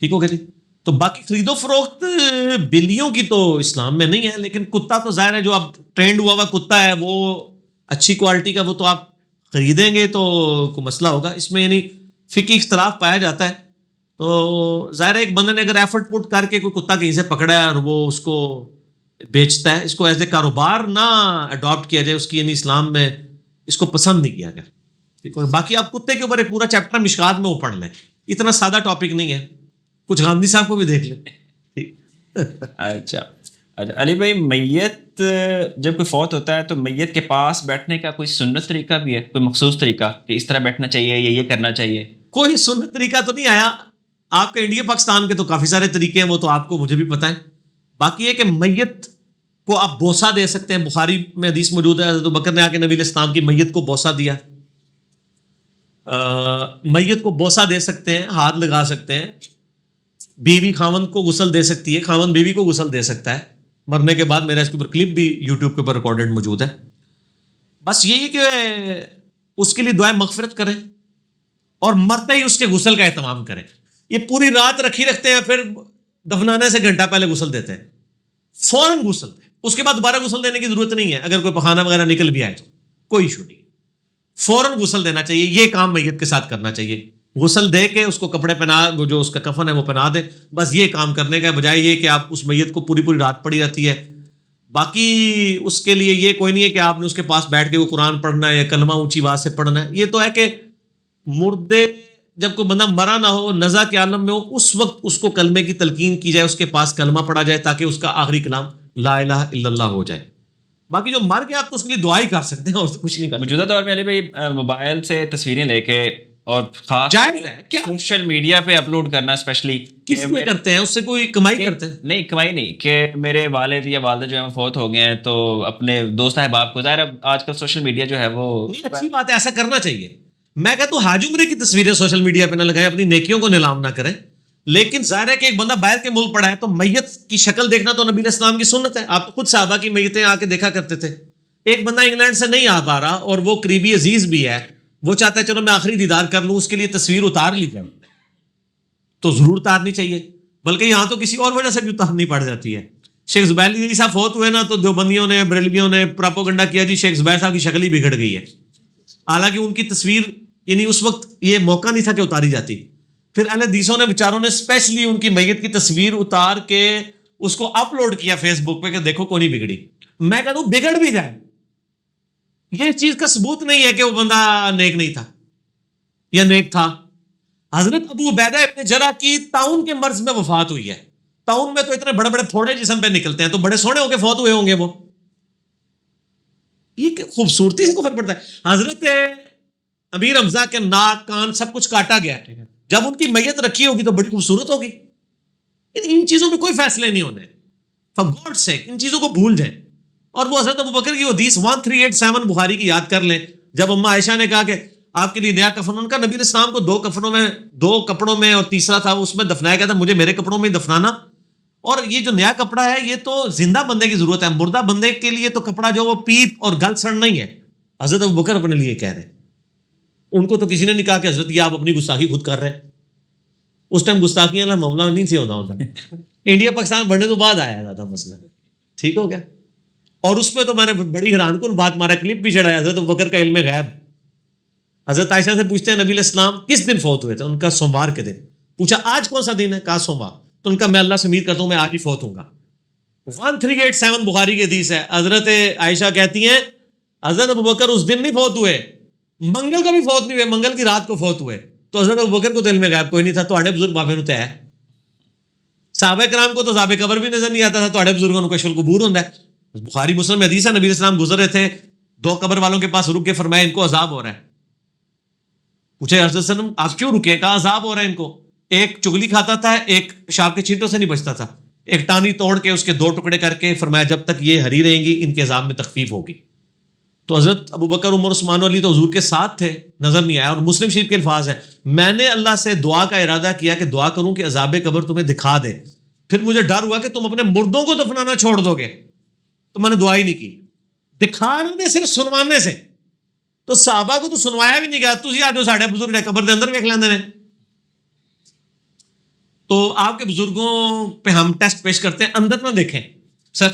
Speaker 3: ٹھیک ہو گیا جی. تو باقی خرید و فروخت بلیوں کی تو اسلام میں نہیں ہے, لیکن کتا تو ظاہر ہے جو اب ٹرینڈ ہوا ہوا کتا ہے وہ اچھی کوالٹی کا, وہ تو آپ خریدیں گے تو کوئی مسئلہ ہوگا. اس میں یعنی فقہی اختلاف پایا جاتا ہے. تو ظاہر ہے ایک بندے نے اگر ایفرٹ پٹ کر کے کوئی کتا کہیں سے پکڑا ہے اور وہ اس کو بیچتا ہے, اس کو ایز اے کاروبار نہ اڈاپٹ کیا جائے, اس کی یعنی اسلام میں اس کو پسند نہیں کیا گیا. ٹھیک ہے. باقی آپ کتے کے اوپر ایک پورا چیپٹر مشکات میں وہ پڑھ لیں, اتنا سادہ ٹاپک نہیں ہے. کچھ غامدی صاحب کو بھی دیکھ لیں.
Speaker 2: اچھا علی بھائی, میت جب کوئی فوت ہوتا ہے تو میت کے پاس بیٹھنے کا کوئی سنت طریقہ بھی ہے, کوئی مخصوص طریقہ کہ اس طرح بیٹھنا چاہیے یا یہ کرنا چاہیے؟
Speaker 3: کوئی سنت طریقہ تو نہیں آیا. آپ کے انڈیا پاکستان کے تو کافی سارے طریقے ہیں, وہ تو آپ کو مجھے بھی پتہ ہے. باقی یہ کہ میت کو آپ بوسہ دے سکتے ہیں. بخاری میں حدیث موجود ہے, حضرت بکر نے آ کے نبی علیہ السلام کی میت کو بوسہ دیا. میت کو بوسہ دے سکتے ہیں, ہاتھ لگا سکتے ہیں. بیوی خاوند کو غسل دے سکتی ہے, خاوند بیوی کو غسل دے سکتا ہے مرنے کے بعد. میرا اس کے اوپر کلپ بھی یوٹیوب کے اوپر ریکارڈڈ موجود ہے. بس یہی کہ اس کے لیے دعائیں مغفرت کریں اور مرتے ہی اس کے غسل کا اہتمام کریں. یہ پوری رات رکھی رکھتے ہیں, پھر دفنانے سے گھنٹہ پہلے غسل دیتے ہیں. فوراً غسل دیں, اس کے بعد دوبارہ غسل دینے کی ضرورت نہیں ہے. اگر کوئی پخانہ وغیرہ نکل بھی آئے تو کوئی ایشو نہیں, فوراً غسل دینا چاہیے. یہ کام میت کے ساتھ کرنا چاہیے. غسل دے کے اس کو کپڑے پہنا, جو اس کا کفن ہے وہ پہنا دے. بس یہ کام کرنے کا, بجائے یہ کہ آپ اس میت کو پوری رات پڑی رہتی ہے. باقی اس کے لیے یہ کوئی نہیں ہے کہ آپ نے اس کے پاس بیٹھ کے وہ قرآن پڑھنا ہے یا کلمہ اونچی آواز سے پڑھنا ہے. یہ تو ہے کہ مردے جب کوئی بندہ مرا نہ ہو, نزا کے عالم میں ہو, اس وقت اس کو کلمے کی تلقین کی جائے, اس کے پاس کلمہ پڑھا جائے تاکہ اس کا آخری کلام لا الہ الا اللہ ہو جائے. باقی جو مر گیا آپ تو اس کے لیے دعا ہی کر سکتے ہیں, اور کچھ نہیں کر سکتے.
Speaker 2: موجودہ دور میں علی بھائی موبائل سے تصویریں لے کے اور خاص سوشل میڈیا پہ اپلوڈ کرنا, اسپیشلی
Speaker 3: کس میں کرتے ہیں, اس سے کوئی کمائی کرتے ہیں؟
Speaker 2: نہیں, کمائی نہیں, کہ میرے والد یا والدہ جو ہے فوت ہو گئے ہیں تو اپنے دوست احباب کو, ظاہر آج کل سوشل میڈیا جو ہے وہ
Speaker 3: اچھی بات ہے, ایسا کرنا چاہیے. میں کہتا ہوں حاج عمرے کی تصویریں سوشل میڈیا پہ نہ لگائیں, اپنی نیکیوں کو نیلام نہ کریں. لیکن ظاہر ہے کہ ایک بندہ باہر کے ملک پڑا ہے تو میت کی شکل دیکھنا تو نبی علیہ السلام کی سنت ہے. آپ خود صحابہ کی میتیں آ کے دیکھا کرتے تھے. ایک بندہ انگلینڈ سے نہیں آ پا رہا اور وہ قریبی عزیز بھی ہے, وہ چاہتا ہے چلو میں آخری دیدار کر لوں, اس کے لیے تصویر اتار لی جائے, تو ضرور اتارنی چاہیے. بلکہ یہاں تو کسی اور وجہ سے بھی اتارنی پڑ جاتی ہے. شیخ زبیر علی صاحب فوت ہوئے نا, تو دیوبندیوں نے, بریلویوں نے پراپوگنڈا کیا جی شیخ زبیر صاحب کی شکل ہی بگڑ گئی ہے. حالانکہ ان کی تصویر یعنی اس وقت یہ موقع نہیں تھا کہ اتاری جاتی. پھر اہل حدیثوں نے بیچاروں نے اسپیشلی ان کی میت کی تصویر اتار کے اس کو اپلوڈ کیا فیس بک پہ کہ دیکھو کوئی نہیں بگڑی. میں کہتا ہوں بگڑ بھی جائے, یہ چیز کا ثبوت نہیں ہے کہ وہ بندہ نیک نہیں تھا یا نیک تھا. حضرت ابو عبیدہ ابن جرح کی طاعون کے مرض میں وفات ہوئی ہے. طاعون میں تو اتنے بڑے بڑے پھوڑے جسم پہ نکلتے ہیں, تو بڑے سونے ہو کے فوت ہوئے ہوں گے وہ. یہ خوبصورتی سے کو فرق پڑتا ہے. حضرت امیر حمزہ کے ناک کان سب کچھ کاٹا گیا ہے, جب ان کی میت رکھی ہوگی تو بڑی خوبصورت ہوگی. ان چیزوں میں کوئی فیصلے نہیں ہونے, فار گاڈ سیک ان چیزوں کو بھول جائیں. اور وہ حضرت ابوبکر کی حدیث 1387 بخاری کی یاد کر لیں, جب اماں عائشہ نے کہا کہ آپ کے لیے نیا کفن, ان کا نبی علیہ السلام کو دو کپڑوں میں اور تیسرا تھا اس میں دفنایا گیا تھا, مجھے میرے کپڑوں میں ہی دفنانا. اور یہ جو نیا کپڑا ہے یہ تو زندہ بندے کی ضرورت ہے, مردہ بندے کے لیے تو کپڑا جو وہ پیپ اور گل سڑ نہیں ہے. حضرت ابوبکر اپنے لیے کہہ رہے ہیں, ان کو تو کسی نے نہیں کہا کہ حضرت یہ آپ اپنی گستاخی خود کر رہے ہیں. اس ٹائم گستاخیاں والا معاملہ نہیں سے ہوتا. انڈیا پاکستان بڑھنے تو بعد آیا تھا مسئلہ, ٹھیک ہو گیا. اور اس پہ تو میں نے بڑی حیران کن بات مارا, کلپ بھی چڑھایا حضرت ابوبکر کا علم غیب. حضرت عائشہ سے پوچھتے ہیں نبی علیہ السلام کس دن فوت ہوئے تھے, ان کا سوموار کے دن. پوچھا آج کون سا دن ہے, کہا سوموار. تو ان کا میں اللہ سے امید کرتا ہوں میں آج ہی فوت ہوں گا. 1387 بخاری کی حدیث ہے. حضرت عائشہ کہتی ہیں حضرت ابوبکر اس دن نہیں فوت ہوئے, منگل کا بھی فوت نہیں ہوئے, منگل کی رات کو فوت ہوئے. تو حضرت ابوبکر کو دل میں غیب کوئی نہیں تھا, تواڈے بزرگ بابے نوں تے ہے. صحابہ کرام کو تو عذاب قبر بھی نظر نہیں آتا تھا, تواڈے بزرگوں کو کشف القبور ہوندا ہے. بخاری مسلم میں حدیث ہے, نبی علیہ السلام گزر رہے تھے, 2 قبر والوں کے پاس رک کے فرمایا ان کو عذاب ہو رہا ہے. پوچھے حضرت صلی اللہ علیہ وسلم آپ کیوں رکے, کہا عذاب ہو رہا ہے ان کو. ایک چگلی کھاتا تھا, ایک پیشاب کے چھینٹوں سے نہیں بچتا تھا, ایک ٹانی توڑ کے اس کے 2 ٹکڑے کر کے فرمایا جب تک یہ ہری رہیں گی ان کے عذاب میں تخفیف ہوگی. تو حضرت ابوبکر عمر عثمان علی تو حضور کے ساتھ تھے, نظر نہیں آیا. اور مسلم شریف کے الفاظ ہیں میں نے اللہ سے دعا کا ارادہ کیا کہ دعا کروں کہ عذاب قبر تمہیں دکھا دے, پھر مجھے ڈر ہوا کہ تم اپنے مردوں کو دفنانا چھوڑ دو گے, تو میں نے دعا ہی نہیں کی. دکھانے صرف سنوانے سے, تو صحابہ کو تو سنوایا بھی نہیں گیا. تسی آجو ساڈے بزرگ نے قبر دے اندر ویکھ لیندے نے. تو آپ کے بزرگوں پہ ہم ٹیسٹ پیش کرتے ہیں, اندر نہ دیکھیں. سر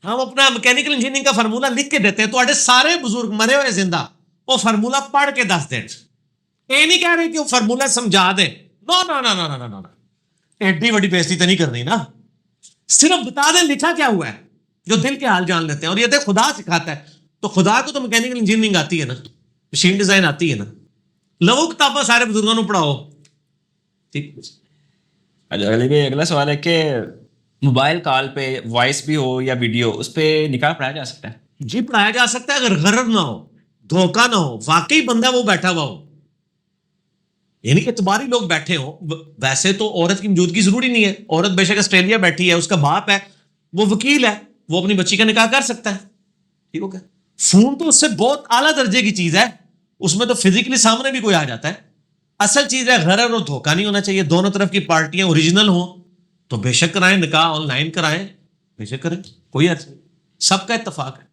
Speaker 3: ہم اپنا میکینیکل انجینئرنگ کا فارمولہ لکھ کے دیتے ہیں, تو سارے بزرگ مرے ہوئے زندہ وہ فارمولہ پڑھ کے دس دیں. یہ نہیں کہہ رہے کہ وہ فارمولہ سمجھا دیں, نو نو نو نو نو نو, ایڈی بڑی بےزتی تو نہیں کرنی نا, صرف بتا دیں لکھا کیا ہوا ہے, جو دل کے حال جان لیتے ہیں. اور یہ تو خدا سکھاتا ہے, تو خدا کو تو میکینیکل انجینئرنگ آتی ہے نا, مشین ڈیزائن آتی ہے نا. لو کتابیں سارے بزرگوں کو پڑھاؤ. ٹھیک.
Speaker 2: اگلا سوال ہے کہ موبائل کال پہ وائس بھی ہو یا ویڈیو, اس پہ نکاح پڑھایا جا سکتا ہے؟
Speaker 3: جی پڑھایا جا سکتا ہے, اگر غرض نہ ہو, دھوکہ نہ ہو, واقعی بندہ وہ بیٹھا ہوا ہو, یعنی کہ اعتباری لوگ بیٹھے ہوں. ویسے تو عورت کی موجودگی ضروری نہیں ہے, عورت بے شک آسٹریلیا بیٹھی ہے, اس کا باپ ہے, وہ وکیل ہے, وہ اپنی بچی کا نکاح کر سکتا ہے. ٹھیک ہو گیا. فون تو اس سے بہت اعلیٰ درجے کی چیز ہے, اس میں تو فزیکلی سامنے بھی کوئی آ جاتا ہے. اصل چیز ہے غرض اور دھوکہ نہیں ہونا چاہیے. دونوں طرف کی پارٹیاں اوریجنل ہوں تو بے شک کرائیں, نکاح آن لائن کرائیں, بے شک کریں, کوئی حرج نہیں, سب کا اتفاق ہے.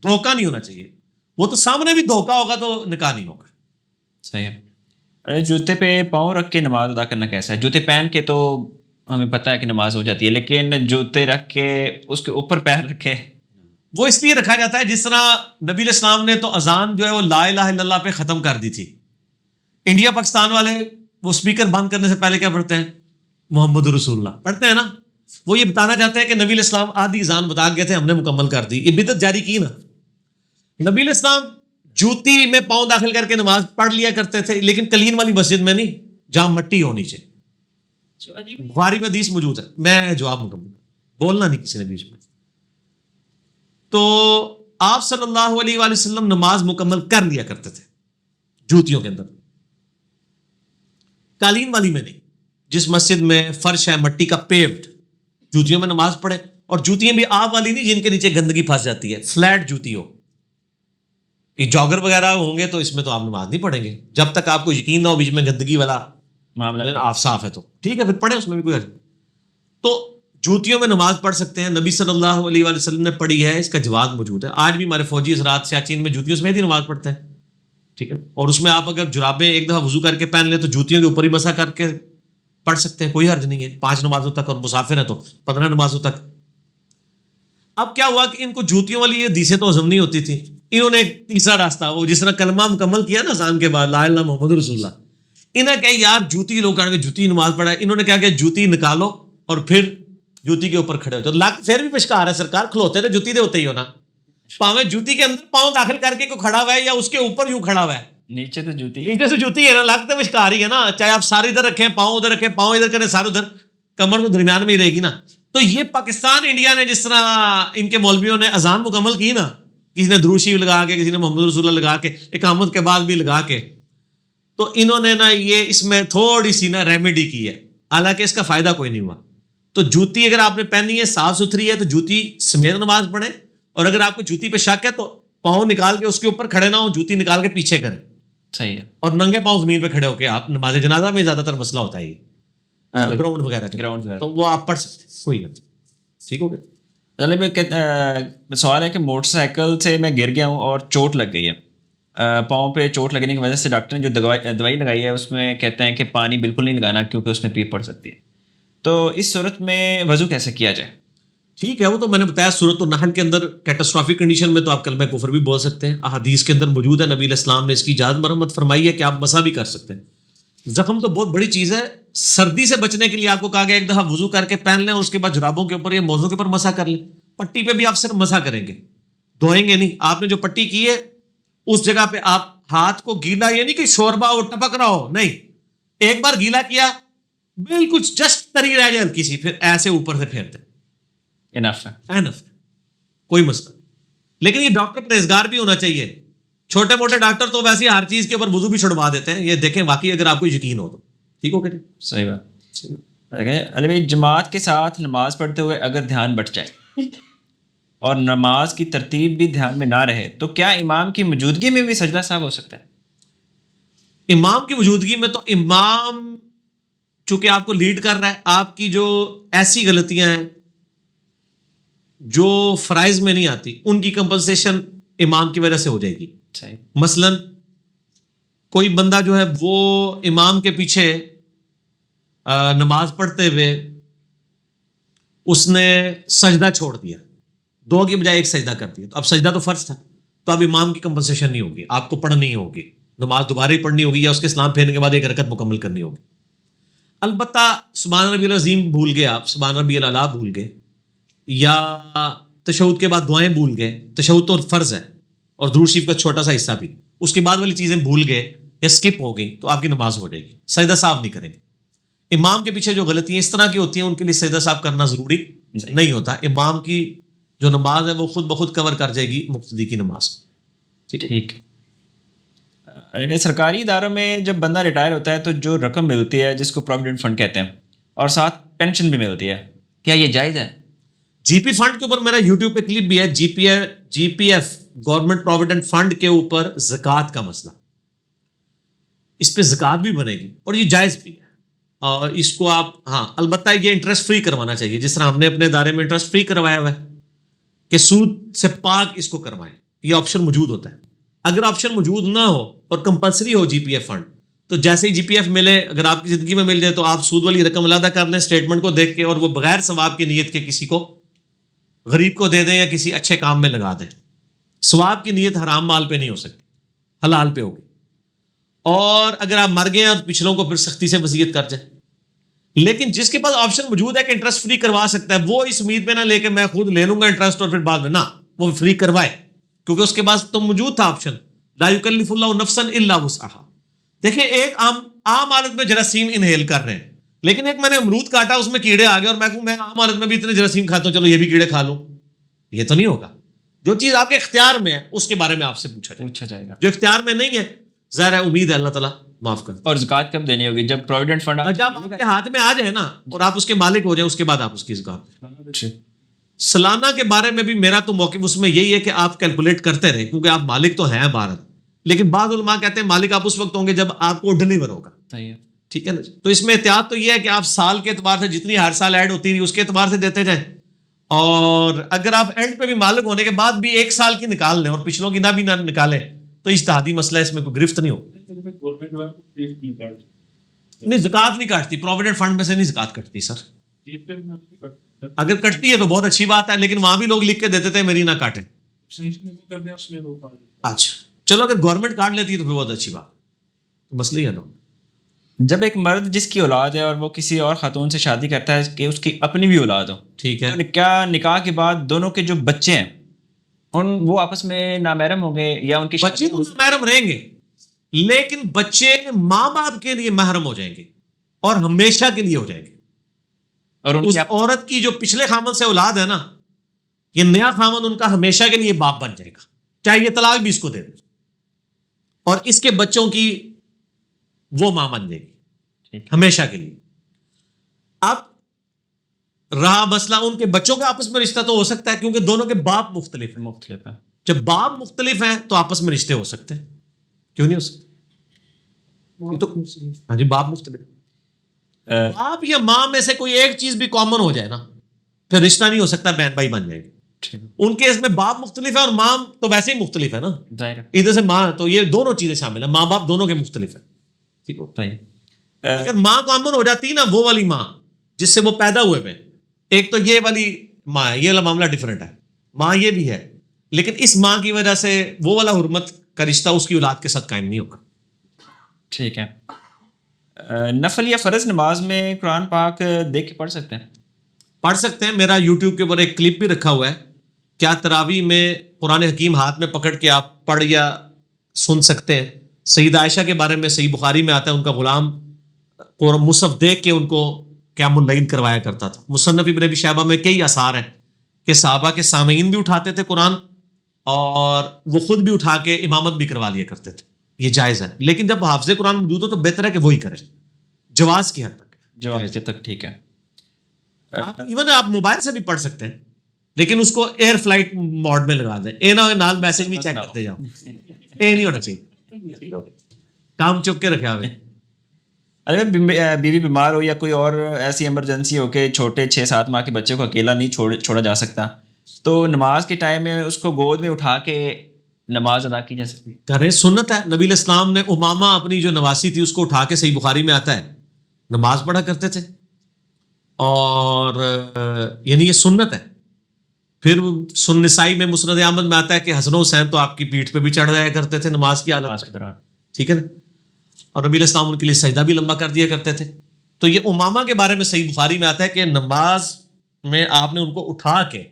Speaker 3: دھوکہ نہیں ہونا چاہیے, وہ تو سامنے بھی دھوکہ ہوگا تو نکاح نہیں ہوگا.
Speaker 2: صحیح ہے. جوتے پہ پاؤں رکھ کے نماز ادا کرنا کیسا ہے؟ جوتے پہن کے تو ہمیں پتہ ہے کہ نماز ہو جاتی ہے, لیکن جوتے رکھ کے اس کے اوپر پیر رکھے,
Speaker 3: وہ اس لیے رکھا جاتا ہے جس طرح نبی علیہ السلام نے تو اذان جو ہے وہ لا الہ الا اللہ پہ ختم کر دی تھی. انڈیا پاکستان والے وہ اسپیکر بند کرنے سے پہلے کیا پڑھتے ہیں؟ محمد رسول اللہ پڑھتے ہیں نا. وہ یہ بتانا چاہتے ہیں کہ نبی علیہ السلام آدھی اذان بتا گئے تھے, ہم نے مکمل کر دی. یہ بدعت جاری کی نا. نبی علیہ السلام جوتی میں پاؤں داخل کر کے نماز پڑھ لیا کرتے تھے, لیکن کلین والی مسجد میں نہیں جہاں مٹی ہونی چاہیے. بخاری میں حدیث موجود ہے. میں جواب مکمل, بولنا نہیں کسی نے بیچ میں. تو آپ صلی اللہ علیہ وآلہ وسلم نماز مکمل کر لیا کرتے تھے جوتیوں کے اندر, قالین والی میں نہیں. جس مسجد میں فرش ہے مٹی کا پیوڈ, جوتیوں میں نماز پڑھے. اور جوتیاں بھی آپ والی نہیں جن کے نیچے گندگی پھنس جاتی ہے, فلیٹ جوتی ہو. یہ جاگر وغیرہ ہوں گے تو اس میں تو آپ نماز نہیں پڑھیں گے جب تک آپ کو یقین نہ ہو بیچ میں گندگی والا معاملہ آپ صاف ہے تو ٹھیک ہے, پھر پڑھیں, اس میں بھی کوئی حرج نہیں. تو جوتیوں میں نماز پڑھ سکتے ہیں. نبی صلی اللہ علیہ وآلہ وسلم نے پڑھی ہے, اس کا جواز موجود ہے. آج بھی ہمارے فوجی حضرات سیاچین میں جوتیوں سمیت ہی نماز پڑھتے ہیں. ٹھیک ہے. اور اس میں آپ اگر جرابیں ایک دفعہ وضو کر کے پہن لیں تو جوتیوں کے اوپر ہی مسح کر کے پڑھ سکتے ہیں, کوئی حرج نہیں ہے. 5 نمازوں تک, اور مسافر ہے تو 15 نمازوں تک. اب کیا ہوا کہ ان کو جوتیوں والی یہ حدیثیں تو ہضم نہیں ہوتی تھی. انہوں نے ایک تیسرا راستہ, وہ جس طرح کلمہ مکمل کیا نا اذان کے بعد لا الہ الا محمد رسول اللہ, انہیں کہا یار جوتی, لوگ کہیں گے جوتی نماز پڑھا ہے. انہوں نے کہا کہ جوتی نکالو اور پھر جوتی کے اوپر کھڑے ہو جاؤ. لگ پھر بھی پشکار ہے سرکار, کھلوتے تو جوتی دے ہوتے ہی ہونا. پاویں جوتی کے اندر پاؤں داخل کر کے کوئی کھڑا ہوا ہے یا اس کے اوپر یوں کھڑا ہوا ہے,
Speaker 2: نیچے تو جوتی
Speaker 3: نیچے سے جوتی ہے نا, لگتے میں شکار ہی ہے نا, چاہے آپ سارے ادھر رکھیں, پاؤں ادھر رکھیں, پاؤں ادھر کریں, سارے ادھر, کمر تو درمیان میں ہی رہے گی نا. تو یہ پاکستان انڈیا نے جس طرح ان کے مولویوں نے اذان مکمل کی نا, کسی نے درود شریف لگا کے, کسی نے محمد رسول اللہ لگا کے, اقامت کے بعد بھی لگا کے, تو انہوں نے نا یہ اس میں تھوڑی سی نا ریمیڈی کی ہے, حالانکہ اس کا فائدہ کوئی نہیں ہوا. تو جوتی اگر آپ نے پہنی ہے, صاف ستھری ہے, تو جوتی سمیت نماز پڑھیں, اور اگر آپ کو جوتی پہ شک ہے تو پاؤں نکال کے اس کے اوپر کھڑے نہ ہو, جوتی نکال کے پیچھے کریں,
Speaker 2: صحیح ہے,
Speaker 3: اور ننگے پاؤں زمین پہ کھڑے ہو کے آپ نماز جنازہ میں زیادہ تر مسئلہ ہوتا ہے یہ گراؤنڈ وغیرہ تو وہ آپ پڑھ سکتے ہیں, کوئی نہیں, ٹھیک ہو گیا.
Speaker 2: سوال ہے کہ موٹر سائیکل سے میں گر گیا ہوں اور چوٹ لگ گئی ہے, پاؤں پہ چوٹ لگنے کی وجہ سے ڈاکٹر نے جو دوائی لگائی ہے اس میں کہتے ہیں کہ پانی بالکل نہیں لگانا کیونکہ اس میں پیپ پڑ سکتی ہے. تو اس صورت میں وضو کیسے کیا جائے؟
Speaker 3: ٹھیک ہے, وہ تو میں نے بتایا سورۃ النحل کے اندر کیٹاسٹرافک کنڈیشن میں تو آپ کلمہ کفر بھی بول سکتے ہیں, احادیث کے اندر موجود ہے, نبی علیہ السلام نے اس کی اجازت مرحمت فرمائی ہے کہ آپ مسح بھی کر سکتے ہیں. زخم تو بہت بڑی چیز ہے, سردی سے بچنے کے لیے آپ کو کہا گیا ایک دفعہ وضو کر کے پہن لیں, اور اس کے بعد جرابوں کے اوپر یا موزوں کے اوپر مسح کر لیں. پٹی پہ بھی آپ صرف مسح کریں گے, دھوئیں گے نہیں. آپ نے جو پٹی کی ہے اس جگہ پہ آپ ہاتھ کو گیلا, یہ نہیں کہ شوربا اور ٹپک رہا ہو, نہیں, ایک بار گیلا کیا بالکل جسٹ تری رہ جائے ہلکی سی, پھر ایسے اوپر سے پھیرتے,
Speaker 2: انف ہے,
Speaker 3: اینف, کوئی مسئلہ. لیکن یہ ڈاکٹر پرہیزگار بھی ہونا چاہیے. چھوٹے موٹے ڈاکٹر تو ویسے ہر چیز کے اوپر وضو بھی چھڑوا دیتے ہیں, یہ دیکھیں واقعی اگر آپ کو یقین ہو تو. ٹھیک ہو گیا,
Speaker 2: صحیح بات. علی بھائی, جماعت کے ساتھ نماز پڑھتے ہوئے اگر دھیان بٹ جائے اور نماز کی ترتیب بھی دھیان میں نہ رہے تو کیا امام کی موجودگی میں بھی سجدہ سہو ہو سکتا ہے؟
Speaker 3: امام کی موجودگی میں تو امام چونکہ آپ کو لیڈ کر رہا ہے, آپ کی جو ایسی غلطیاں ہیں جو فرائض میں نہیں آتی ان کی کمپنسیشن امام کی وجہ سے ہو جائے گی.
Speaker 2: صحیح.
Speaker 3: مثلا کوئی بندہ جو ہے وہ امام کے پیچھے نماز پڑھتے ہوئے اس نے سجدہ چھوڑ دیا, 2 کی بجائے 1 سجدہ کر دیا, تو اب سجدہ تو فرض تھا, تو اب امام کی کمپنسیشن نہیں ہوگی, آپ کو پڑھنی ہوگی, نماز دوبارہ ہی پڑھنی ہوگی, یا اس کے سلام پھیرنے کے بعد 1 رکعت مکمل کرنی ہوگی. البتہ سبحان ربی العظیم بھول گئے آپ, سبحان ربی الاعلیٰ بھول گئے, یا تشہد کے بعد دعائیں بھول گئے, تشہد تو فرض ہے اور درود شریف کا چھوٹا سا حصہ بھی, اس کے بعد والی چیزیں بھول گئے یا اسکپ ہو گئی, تو آپ کی نماز ہو جائے گی, سجدہ صاحب نہیں کریں گے. امام کے پیچھے جو غلطیاں اس طرح کی ہوتی ہیں ان کے لیے سجدہ صاحب کرنا ضروری نہیں ہوتا. امام کی جو نماز ہے وہ خود بخود کور کر جائے گی مقتدی کی نماز.
Speaker 2: ٹھیک. سرکاری اداروں میں جب بندہ ریٹائر ہوتا ہے تو جو رقم ملتی ہے جس کو پروویڈنٹ فنڈ کہتے ہیں, اور ساتھ پینشن بھی ملتی ہے, کیا یہ جائز ہے؟
Speaker 3: جی پی فنڈ کے اوپر میرا یوٹیوب پہ کلپ بھی ہے, G P F government provident fund کے اوپر زکوٰۃ کا مسئلہ, اس پہ زکوٰۃ بھی بنے گی اور یہ جائز بھی ہے, اور اس کو آپ البتہ یہ انٹرسٹ فری کروانا چاہیے, جس طرح ہم نے اپنے ادارے میں انٹرسٹ فری کروایا ہوا ہے کہ سود سے پاک اس کو کروائیں, یہ آپشن موجود ہوتا ہے. اگر آپشن موجود نہ ہو اور کمپلسری ہو جی پی ایف فنڈ, تو جیسے ہی جی پی ایف ملے, اگر آپ کی زندگی میں مل جائے تو آپ سود والی رقم علیحدہ کر لیں اسٹیٹمنٹ کو دیکھ کے, اور وہ بغیر ثواب کی نیت کے کسی کو غریب کو دے دیں یا کسی اچھے کام میں لگا دیں. ثواب کی نیت حرام مال پہ نہیں ہو سکتی, حلال پہ ہوگی. اور اگر آپ مر گئے اور پچھلوں کو پھر سختی سے وصیت کر جائیں, لیکن جس کے پاس آپشن موجود ہے کہ انٹرسٹ فری کروا سکتا ہے, وہ اس امید پہ نہ لے کے میں خود لے لوں گا انٹرسٹ اور پھر بعد میں نہ وہ فری کروائے, کیونکہ اس کے پاس تو موجود تھا آپشن, لا یکلف اللہ نفسا الا وسعها. دیکھیں ایک عام حالت میں جراثیم انہیل کر رہے ہیں, لیکن ایک میں نے امرود کاٹا اس میں کیڑے آ گئے اور میں کہوں میں عام حالت میں بھی اتنے جراثیم کھاتا ہوں, چلو یہ بھی کیڑے کھا لوں, یہ تو نہیں ہوگا. جو چیز آپ کے اختیار میں ہے اس کے بارے میں آپ سے پوچھا جائے گا, جو اختیار میں نہیں ہے ظاہر ہے امید ہے اللہ تعالیٰ معاف کر.
Speaker 2: اور زکوٰۃ کب دینی ہوگی؟ جب پروویڈنٹ فنڈ
Speaker 3: جب آپ کے ہاتھ میں آ جائے نا اور آپ اس کے مالک ہو جائیں, اس کے بعد آپ اس کی زکوٰۃ. سالانہ کے بارے میں بھی میرا تو موقف اس میں یہی ہے کہ آپ کیلکولیٹ کرتے رہیں, کیونکہ آپ مالک تو ہیں بھارت, لیکن بعض علماء کہتے ہیں مالک آپ اس وقت ہوں گے جب آپ کو ڈلیور ہوگا. ٹھیک ہے نا. تو اس میں احتیاط تو یہ ہے کہ آپ سال کے اعتبار سے جتنی ہر سال ایڈ ہوتی ہے اس کے اعتبار سے دیتے جائیں, اور اگر آپ اینڈ پہ بھی مالک ہونے کے بعد بھی 1 سال کی نکال لیں اور پچھلوں کی نہ بھی نہ نکالیں تو اجتہادی مسئلہ ہے, اس میں کوئی گرفت نہیں ہو. نہیں زکوٰۃ نہیں کاٹتی, پروویڈنٹ فنڈ میں سے نہیں زکوٰۃ کٹتی سر. اگر کٹتی ہے تو بہت اچھی بات ہے, لیکن وہاں بھی لوگ لکھ کے دیتے تھے میری نہ کاٹیں. اچھا چلو اگر گورنمنٹ کاٹ لیتی ہے تو پھر بہت اچھی بات, مسئلہ ہی ہے نا.
Speaker 2: جب ایک مرد جس کی اولاد ہے اور وہ کسی اور خاتون سے شادی کرتا ہے کہ اس کی اپنی بھی اولاد ہو,
Speaker 3: ٹھیک ہے,
Speaker 2: کیا نکاح کے بعد دونوں کے جو بچے ہیں وہ آپس میں نامحرم ہوں گے یا ان کی
Speaker 3: بچے تو نامحرم رہیں گے, لیکن بچے ماں باپ کے لیے محرم ہو جائیں گے اور ہمیشہ کے لیے ہو جائیں گے.
Speaker 2: اور ان
Speaker 3: اس
Speaker 2: کی
Speaker 3: عورت کی جو پچھلے خامن سے اولاد ہے نا, یہ نیا خامن ان کا ہمیشہ کے لیے باپ بن جائے گا, چاہے یہ طلاق بھی اس کو دے دے, اور اس کے بچوں کی وہ ماں بن جائے گی ہمیشہ کے لیے. اب رہا مسئلہ ان کے بچوں کا آپس میں رشتہ, تو ہو سکتا ہے کیونکہ دونوں کے باپ مختلف ہیں.
Speaker 2: مختلف ہے.
Speaker 3: جب باپ مختلف ہیں تو آپس میں رشتے ہو سکتے ہیں, کیوں نہیں ہو سکتے؟ یہ تو ہاں جی, باپ مختلف, باپ یا ماں میں سے کوئی ایک چیز بھی کامن ہو جائے نا, پھر رشتہ نہیں ہو سکتا, بہن بھائی بن جائیں گے. ان کے اس میں باپ مختلف ہے اور ماں تو ویسے ہی مختلف ہے نا, ادھر سے ماں, تو یہ دونوں چیزیں شامل ہیں, ماں باپ دونوں کے مختلف ہیں. ٹھیک ہو, اگر ماں کامن ہو جاتی نا, وہ والی ماں جس سے وہ پیدا ہوئے میں, ایک تو یہ والی ماں ہے, یہ والا معاملہ ڈفرینٹ ہے, ماں یہ بھی ہے, لیکن اس ماں کی وجہ سے وہ والا حرمت کا رشتہ اس کی اولاد کے ساتھ قائم نہیں ہوگا.
Speaker 2: ٹھیک ہے. نفل یا فرض نماز میں قرآن پاک دیکھ کے پڑھ سکتے ہیں؟
Speaker 3: پڑھ سکتے ہیں. میرا یوٹیوب کے اوپر ایک کلپ بھی رکھا ہوا ہے, کیا تراویح میں قرآن حکیم ہاتھ میں پکڑ کے آپ پڑھ یا سن سکتے ہیں. سیدہ عائشہ کے بارے میں صحیح بخاری میں آتا ہے, ان کا غلام مصحف دیکھ کے ان کو قیام اللیل کروایا کرتا تھا. مصنف ابن ابی شیبہ میں کئی آثار ہیں کہ صحابہ کے سامعین بھی اٹھاتے تھے قرآن, اور وہ خود بھی اٹھا کے امامت بھی کروا لیا کرتے تھے. یہ جائز ہے, لیکن جب حافظ قرآن موجود ہو تو بہتر ہے کہ وہی کرے, جواز کی حد تک.
Speaker 2: جواز تک ٹھیک ہے.
Speaker 3: ایون آپ موبائل سے بھی پڑھ سکتے ہیں, لیکن اس کو ایئر فلائٹ موڈ میں لگا دیں, اے نہ نال میسج بھی چیک کرتے جاؤ, اے نہیں ہونا چاہیے, کام چپ کے رکھا ہوئے.
Speaker 2: اگر بیوی بیمار ہو یا کوئی اور ایسی ایمرجنسی ہو کہ چھوٹے 6-7 ماہ کے بچے کو اکیلا نہیں چھوڑا جا سکتا, تو نماز کے ٹائم میں اس کو گود میں اٹھا کے نماز ادا کی جا سکتی
Speaker 3: کریں, سنت ہے. نبی علیہ السلام نے امامہ اپنی جو نواسی تھی اس کو اٹھا کے, صحیح بخاری میں آتا ہے, نماز پڑھا کرتے تھے, اور یعنی یہ سنت ہے. پھر نسائی میں مسند احمد میں آتا ہے کہ حسن و حسین تو آپ کی پیٹھ پہ بھی چڑھ جایا کرتے تھے نماز کی حالت
Speaker 2: کے دوران.
Speaker 3: ٹھیک ہے نا, اور نبی علیہ السلام ان کے لیے سجدہ بھی لمبا کر دیا کرتے تھے. تو یہ امامہ کے بارے میں صحیح بخاری میں آتا ہے کہ نماز میں آپ نے ان کو اٹھا کے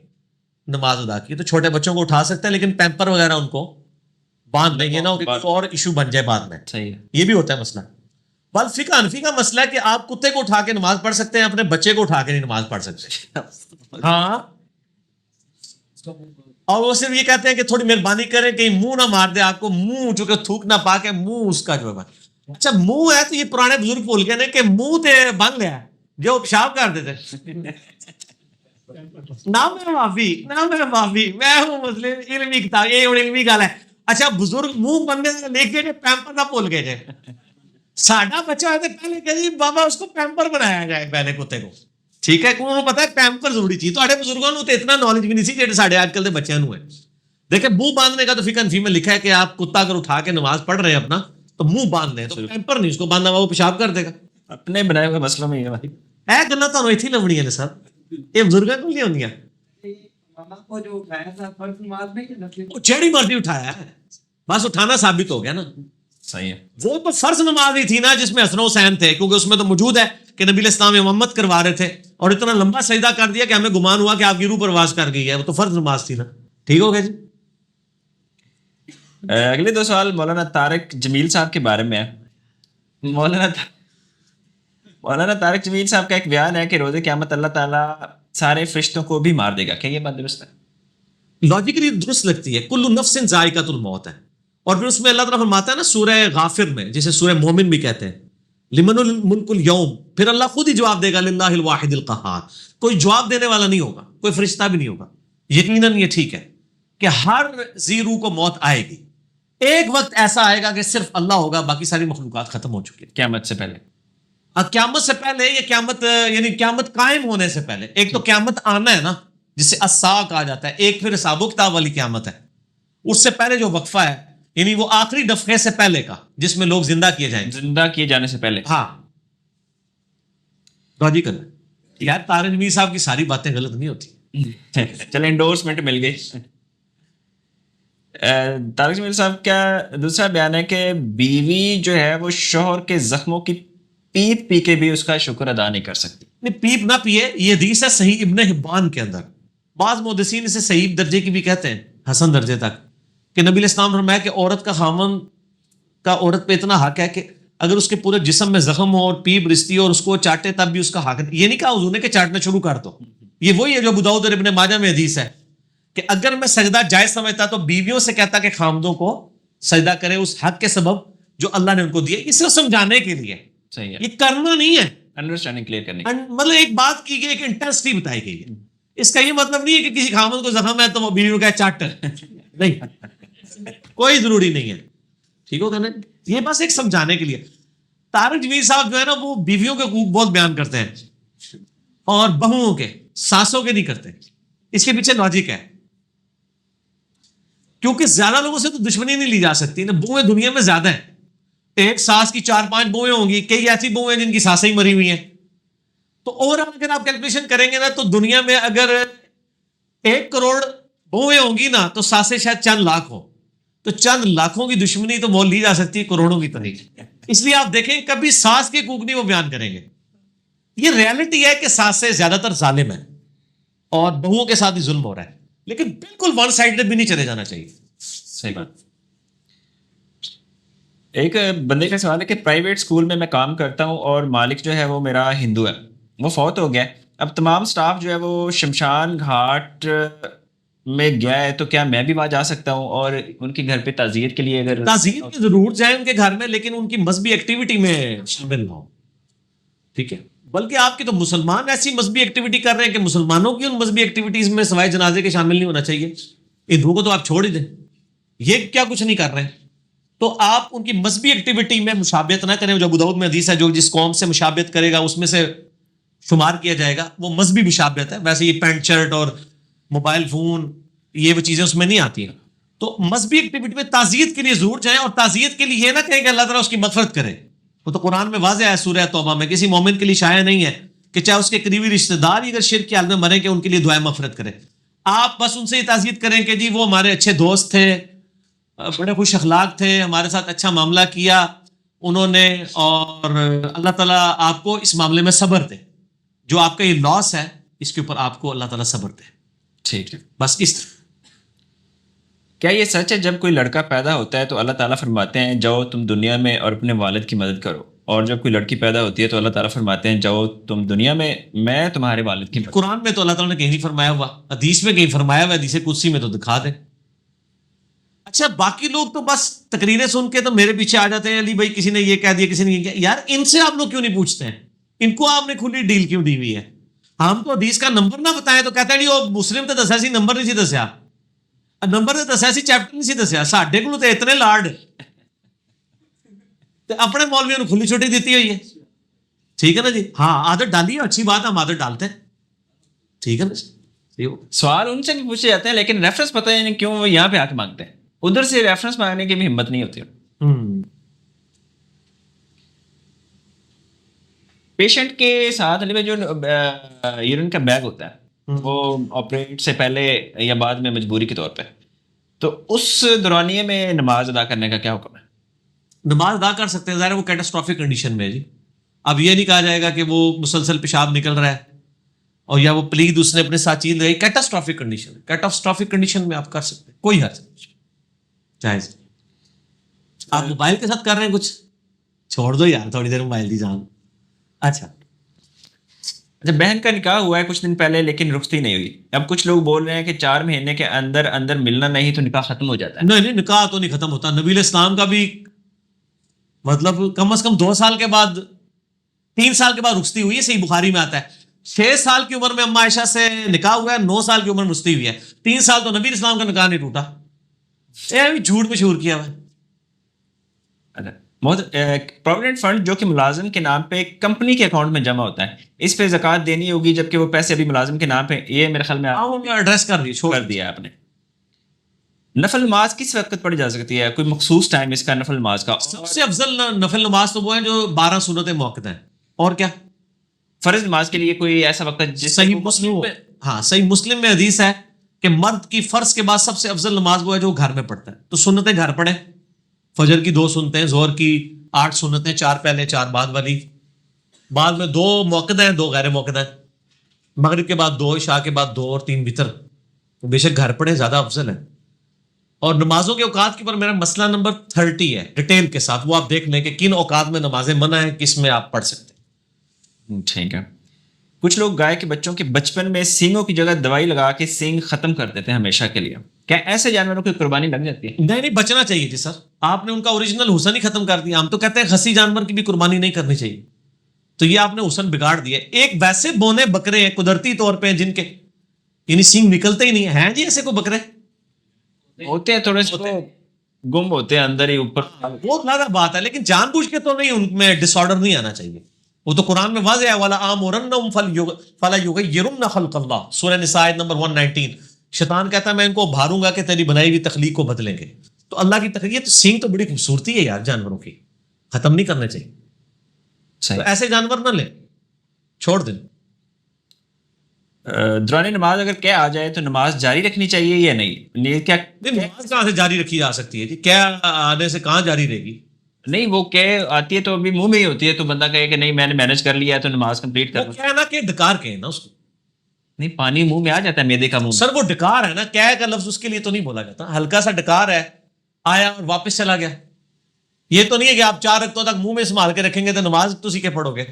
Speaker 3: نماز ادا کی. تو چھوٹے بچوں کو اٹھا سکتے ہیں, لیکن پیمپر وغیرہ ان کو باندھ لیں گے نا, اور ایشو بن جائے بعد میں.
Speaker 2: صحیح ہے,
Speaker 3: یہ بھی ہوتا ہے مسئلہ. بل فقہ حنفی کا مسئلہ ہے کہ آپ کتے کو اٹھا کے نماز پڑھ سکتے ہیں, اپنے بچے کو اٹھا کے نہیں نماز پڑھ سکتے. ہاں, اور وہ صرف یہ کہتے ہیں کہ تھوڑی مہربانی کریں کہ منہ نہ مار دے آپ کو, منہ چونکہ تھوک نہ پا کے منہ اس کا جو ہے. اچھا منہ ہے تو یہ پرانے بزرگ بول گئے نا کہ منہ تے بن لیا جو پیشاب کر دیتے. نہ میں معافی میں ہوں مسلم, علمی کتاب, یہ علمی گل ہے. اچھا بزرگ منہ بندے لے کے پیمپر نہ بھول گئے جائے. ساڈا بچہ ہے تو پہلے کہ جی بابا اس کو پیمپر بنایا جائے پہلے کتے کو. ٹھیک ہے, انہوں نے پتا ہے پیمپر ضروری چیز. تو بزرگوں نے اتنا نالج بھی نہیں سی جیسے ساڈے آج کل کے بچوں ہے. دیکھیں منہ باندھنے کا تو فقہ حنفی میں لکھا ہے کہ آپ کتا اگر اٹھا کے نماز پڑھ رہے ہیں اپنا تو منہ باندھ لیں, تو پیمپر نہیں اس کو باندھنا, وہ پیشاب کر دے گا.
Speaker 2: اپنے بنائے ہوئے مسئلہ میں یہ بھائی
Speaker 3: اے گلاں تانوں ایتھے لبڑیاں نے صاحب, یہ بزرگاں کو نہیں ہوندیاں. جیڑی مرضی اٹھایا ہے, بس اٹھانا ثابت ہو گیا نا.
Speaker 2: صحیح ہے.
Speaker 3: وہ تو فرض نماز ہی تھی نا جس میں حسن و حسین تھے, کیونکہ اس میں تو موجود ہے کہ نبی علیہ السلام امامت کروا رہے تھے, اور اتنا لمبا سجدہ کر دیا کہ ہمیں گمان ہوا کہ آپ کی روح پرواز کر گئی ہے. وہ تو فرض نماز تھی نا. ٹھیک ہو گیا جی.
Speaker 2: اگلے 2 سوال مولانا طارق جمیل صاحب کے بارے میں ہے. مولانا طارق جمیل صاحب کا ایک بیان ہے کہ روز قیامت اللہ تعالیٰ سارے فرشتوں کو بھی مار دے گا. کیا یہ بات درست ہے؟
Speaker 3: لاجیکلی درست لگتی ہے. کل نفس ذائقۃ الموت ہے. اور پھر اس میں اللہ تعالیٰ فرماتا ہے نا سورہ غافر میں, جسے سورہ مومن بھی کہتے ہیں, لمن الملک اليوم, پھر اللہ خود ہی جواب دے گا للہ الواحد القہار. کوئی جواب دینے والا نہیں ہوگا, کوئی فرشتہ بھی نہیں ہوگا. یقیناً یہ ٹھیک ہے کہ ہر ذی روح کو موت آئے گی. ایک وقت ایسا آئے گا کہ صرف اللہ ہوگا, باقی ساری مخلوقات ختم ہو چکی ہے
Speaker 2: قیامت سے پہلے.
Speaker 3: قیامت سے پہلے, یہ قیامت یعنی قیامت قائم ہونے سے پہلے. ایک تو قیامت آنا ہے نا جسے الساعہ کہا جاتا ہے, ایک پھر حساب و کتاب والی قیامت ہے. اس سے پہلے جو وقفہ ہے یعنی وہ آخری دفعے سے پہلے کا, جس میں لوگ زندہ کیے جائیں,
Speaker 2: زندہ کیے جانے سے پہلے.
Speaker 3: ہاں لاجیکل ہے یار. طارق جمیل صاحب کی ساری باتیں غلط نہیں ہوتی.
Speaker 2: چلے انڈورسمنٹ مل گئی. طارق جمیل صاحب کا دوسرا بیان ہے کہ بیوی جو ہے وہ شوہر کے زخموں کی پیپ پی کے بھی اس کا شکر ادا نہیں کر سکتی.
Speaker 3: نہیں پیپ نہ پیے, یہ حدیث ہے صحیح ابن حبان کے اندر. بعض محدثین اسے صحیح درجے کی بھی کہتے ہیں, حسن درجے تک, کہ نبی علیہ السلام فرمایا کہ عورت کا خاوند کا عورت پہ اتنا حق ہے کہ اگر اس کے پورے جسم میں زخم ہو اور پیپ رستی ہو اور اس کو چاٹے تب بھی اس کا حق ہے. یہ نہیں کہا حضور نے کہ چاٹنا شروع کر دو. یہ وہی ہے جو ابو داؤد اور ابن ماجہ میں حدیث ہے کہ اگر میں سجدہ جائز سمجھتا تو بیویوں سے کہتا کہ خامدوں کو سجدہ کرے اس حق کے سبب جو اللہ نے ان کو دیا. یہ صرف سمجھانے کے لیے,
Speaker 2: صحیح ہے,
Speaker 3: یہ کرنا نہیں ہے.
Speaker 2: انڈرسٹینڈنگ کلیئر کرنے
Speaker 3: مطلب ایک بات کی گئی, ایک انٹینسٹی بتائی گئی ہے. اس کا یہ مطلب نہیں ہے کہ کسی خامد کو زخم ہے تو وہ بیوی کو کہے چاٹ, نہیں, کوئی ضروری نہیں ہے. ٹھیک ہوگا نا, یہ بس ایک سمجھانے کے لیے. طارق جمیل صاحب جو ہے نا وہ بیویوں کے حقوق بہت بیان کرتے ہیں اور بہوؤں کے, ساسوں کے نہیں کرتے. اس کے پیچھے لاجک ہے, کیونکہ زیادہ لوگوں سے تو دشمنی نہیں لی جا سکتی نا. بوئیں دنیا میں زیادہ ہیں, ایک ساس کی 4-5 بوئیں ہوں گی, کئی ایسی بوئیں جن کی ساسیں ہی مری ہوئی ہیں. تو اور اگر آپ کیلکولیشن کریں گے نا تو دنیا میں اگر 1 کروڑ بوئیں ہوں گی نا تو ساسیں شاید چند لاکھ ہوں. تو چند لاکھوں کی دشمنی تو مول لی جا سکتی ہے کروڑوں کی طریقے. اس لیے آپ دیکھیں کبھی ساس کے حقوق نہیں وہ بیان کریں گے. یہ ریالٹی ہے کہ ساسیں زیادہ تر ظالم ہیں اور بہوؤں کے ساتھ ہی ظلم ہو رہا ہے, لیکن بالکل ون سائڈڈ بھی نہیں چلے جانا چاہیے.
Speaker 2: صحیح بات. ایک بندے کا سوال ہے کہ پرائیویٹ اسکول میں کام کرتا ہوں اور مالک جو ہے وہ میرا ہندو ہے, وہ فوت ہو گیا. اب تمام سٹاف جو ہے وہ شمشان گھاٹ میں گیا ہے, تو کیا میں بھی وہاں جا سکتا ہوں اور ان کے گھر پہ تعزیت کے لیے؟ اگر
Speaker 3: تعزیت کی ضرور جائیں ان کے گھر میں, لیکن ان کی مذہبی ایکٹیویٹی میں شامل نہ ہو. ٹھیک ہے, بلکہ آپ کی تو مسلمان ایسی مذہبی ایکٹیویٹی کر رہے ہیں کہ مسلمانوں کی ان مذہبی ایکٹیویٹیز میں سوائے جنازے کے شامل نہیں ہونا چاہیے. ہندوؤں کو تو آپ چھوڑ ہی دیں, یہ کیا کچھ نہیں کر رہے ہیں. تو آپ ان کی مذہبی ایکٹیویٹی میں مشابہت نہ کریں. جو ابو داؤد میں حدیث ہے جو جس قوم سے مشابہت کرے گا اس میں سے شمار کیا جائے گا, وہ مذہبی مشابہت ہے. ویسے یہ پینٹ شرٹ اور موبائل فون یہ وہ چیزیں اس میں نہیں آتی ہیں. تو مذہبی ایکٹیویٹی میں تعزیت کے لیے ضرور جائیں, اور تعزیت کے لیے یہ نہ کہیں کہ اللہ تعالیٰ اس کی مغفرت کرے. وہ تو قرآن میں واضح ہے سورہ توبہ میں, کسی مومن کے لیے شائع نہیں ہے کہ چاہے اس کے قریبی رشتہ دار ہی اگر شرک کے حال میں مرے کہ ان کے لیے دعائیں مغفرت کرے. آپ بس ان سے یہ تعزیت کریں کہ جی وہ ہمارے اچھے دوست تھے, بڑے خوش اخلاق تھے, ہمارے ساتھ اچھا معاملہ کیا انہوں نے, اور اللہ تعالیٰ آپ کو اس معاملے میں صبر دے. جو آپ کا یہ لاس ہے اس کے اوپر آپ کو اللہ تعالیٰ صبر دے.
Speaker 2: ٹھیک ہے,
Speaker 3: بس اس طرح.
Speaker 2: کیا یہ سچ ہے جب کوئی لڑکا پیدا ہوتا ہے تو اللہ تعالیٰ فرماتے ہیں جاؤ تم دنیا میں اور اپنے والد کی مدد کرو, اور جب کوئی لڑکی پیدا ہوتی ہے تو اللہ تعالیٰ فرماتے ہیں جاؤ تم دنیا میں تمہارے والد کی مدد.
Speaker 3: قرآن میں تو اللہ تعالیٰ نے کہیں نہیں فرمایا ہوا, حدیث میں کہیں فرمایا ہوا, حدیث قدسی میں تو دکھا دیں. اچھا باقی لوگ تو بس تقریریں سن کے تو میرے پیچھے آ جاتے ہیں, علی بھائی کسی نے یہ کہہ دیا کسی نے یہ کہا. یار ان سے آپ لوگ کیوں نہیں پوچھتے ہیں, ان کو آپ نے کھلی ڈیل کیوں دی ہوئی ہے؟ ہم تو حدیث کا نمبر نہ بتائیں تو کہتے ہیں وہ مسلم تو دسیا سی نمبر نہیں سی دسیا, نمبر تو دسیا سی چیپٹر نہیں سی دسیا. ساڈے کو تو اتنے لاڈ اپنے مولویوں نے کھلی چھٹی دیتی ہوئی ہے. ٹھیک ہے نا جی, ہاں عادت ڈالی ہے, اچھی بات ہے, ہم عادت ڈالتے ہیں. ٹھیک ہے نا,
Speaker 2: سوال ان سے بھی پوچھے جاتے ہیں لیکن ریفرنس پتہ نہیں کیوں وہ یہاں پہ آ کے مانگتے ہیں, ادھر سے ریفرنس مانگنے کی بھی ہمت نہیں ہوتی. پیشنٹ کے ساتھ علی بھائی جو یورین کا بیگ ہوتا ہے وہ آپریٹ سے پہلے یا بعد میں مجبوری کے طور پہ, تو اس دورانیے میں نماز ادا کرنے کا کیا حکم ہے؟
Speaker 3: نماز ادا کر سکتے ہیں, ظاہر وہ کیٹاسٹرافک کنڈیشن میں ہے جی. اب یہ نہیں کہا جائے گا کہ وہ مسلسل پیشاب نکل رہا ہے اور یا وہ پلید اس نے اپنے ساتھ چیز لگائی. کیٹاسٹرافک کنڈیشن, کیٹاسٹرافک کنڈیشن میں آپ کر سکتے ہیں, کوئی حرج نہیں, جائز. آپ موبائل کے ساتھ کر رہے ہیں کچھ, چھوڑ دو یار تھوڑی دیر موبائل دی جان. اچھا
Speaker 2: بہن کا نکاح ہوا ہے کچھ دن پہلے لیکن رخصتی نہیں ہوئی. اب کچھ لوگ بول رہے ہیں کہ 4 مہینے کے اندر ملنا نہیں تو نکاح ختم ہو جاتا ہے.
Speaker 3: نہیں, نکاح تو نہیں ختم ہوتا. نبی اسلام کا بھی مطلب کم از کم 2 سال کے بعد 3 سال کے بعد رخصتی ہوئی ہے. صحیح بخاری میں آتا ہے 6 سال کی عمر میں اما عائشہ سے نکاح ہوا ہے, 9 سال کی عمر میں رخصتی ہوئی ہے. 3 سال تو نبی اسلام کا نکاح نہیں ٹوٹا. یہ جھوٹ مشہور کیا ہوا ہے.
Speaker 2: پروویڈنٹ فنڈ جو کہ ملازم کے نام پہ کمپنی کے اکاؤنٹ میں جمع ہوتا ہے, اس پہ زکوٰۃ دینی ہوگی جبکہ وہ پیسے ابھی ملازم کے نام پہ, یہ میرے خیال میں
Speaker 3: ایڈریس کر
Speaker 2: دیا آپ نے. نفل نماز کس وقت پڑھی جا سکتی ہے, کوئی مخصوص ٹائم اس کا نفل نماز کا؟
Speaker 3: سب سے افضل نفل نماز تو وہ ہیں جو 12 سنتیں موقع ہیں. اور کیا
Speaker 2: فرض نماز کے لیے کوئی ایسا وقت ہے
Speaker 3: صحیح مسلم میں, ہاں صحیح مسلم میں حدیث ہے کہ مرد کی فرض کے بعد سب سے افضل نماز وہ ہے جو گھر میں پڑھتا ہے. تو سنتیں گھر پڑھیں, فجر کی 2 سنتیں, ظہر کی 8 سنتیں, 4 پہلے 4 بعد والی, بعد میں 2 موقع ہیں 2 غیر موقع ہیں, مغرب کے بعد 2, عشاء کے بعد 2 اور 3 وتر. بے شک گھر پڑھیں زیادہ افضل ہے. اور نمازوں کے اوقات کے اوپر میرا مسئلہ نمبر 30 ہے ڈیٹیل کے ساتھ، وہ آپ دیکھ لیں کہ کن اوقات میں نمازیں منع ہیں، کس میں آپ پڑھ سکتے ہیں.
Speaker 2: ٹھیک ہے. کچھ لوگ گائے کے بچوں کے بچپن میں سینگوں کی جگہ دوائی لگا کے سینگ ختم کر دیتے ہیں ہمیشہ کے لیے. کیا ایسے جانوروں کی قربانی لگ جاتی ہے؟
Speaker 3: نہیں بچنا چاہیے جی سر. آپ نے ان کا اوریجنل حسن ہی ختم کر دیا. ہم تو کہتے ہیں خسی جانور کی بھی قربانی نہیں کرنی چاہیے. تو یہ آپ نے حسن بگاڑ دیا. ایک ویسے بونے بکرے ہیں قدرتی طور پہ جن کے یعنی سینگ نکلتے ہی نہیں ہیں جی، ایسے کو بکرے
Speaker 2: ہوتے ہیں تھوڑے سے گم ہوتے ہیں اندر ہی اوپر.
Speaker 3: بہت زیادہ بات ہے، لیکن جان بوجھ کے تو نہیں، ان میں ڈس آرڈر نہیں آنا چاہیے. وہ تو قرآن میں واضح ہے وَلَا آمُرَنَّهُمْ فَلَا يُغَيِّرُنَّ خَلْقَ اللَّهِ، سورہ نساء آیت نمبر 119. شیطان کہتا ہے میں ان کو ابھاروں گا کہ تیری بنائی ہوئی تخلیق کو بدلیں گے. تو اللہ کی تخلیق تو سینگ تو بڑی خوبصورتی ہے یار جانوروں کی، ختم نہیں کرنے چاہیے. تو ایسے جانور نہ لیں، چھوڑ دیں.
Speaker 2: دوران نماز اگر کیا آ جائے تو نماز جاری رکھنی چاہیے یا نہیں؟ یہ کیا
Speaker 3: نماز کہاں سے جاری رکھی جا سکتی ہے جی؟ کیا آنے سے کہاں جاری رہے گی؟
Speaker 2: نہیں، وہ کہ آتی ہے تو ابھی منہ میں ہی ہوتی ہے، تو بندہ کہے کہ نہیں میں نے مینج کر لیا ہے تو نماز کمپلیٹ کر
Speaker 3: وہ کیا ہے نا کہ ڈکار کے نا اس کو.
Speaker 2: نہیں، پانی منہ میں آ جاتا ہے میدے کا منہ.
Speaker 3: سر وہ ڈکار ہے نا، کیا کا لفظ اس کے لیے تو نہیں بولا جاتا. ہلکا سا ڈکار ہے، آیا اور واپس چلا گیا. یہ تو نہیں ہے کہ آپ 4 رکعتوں تک منہ میں سنبھال کے رکھیں گے تو نماز تو اسی کے پڑھو گے.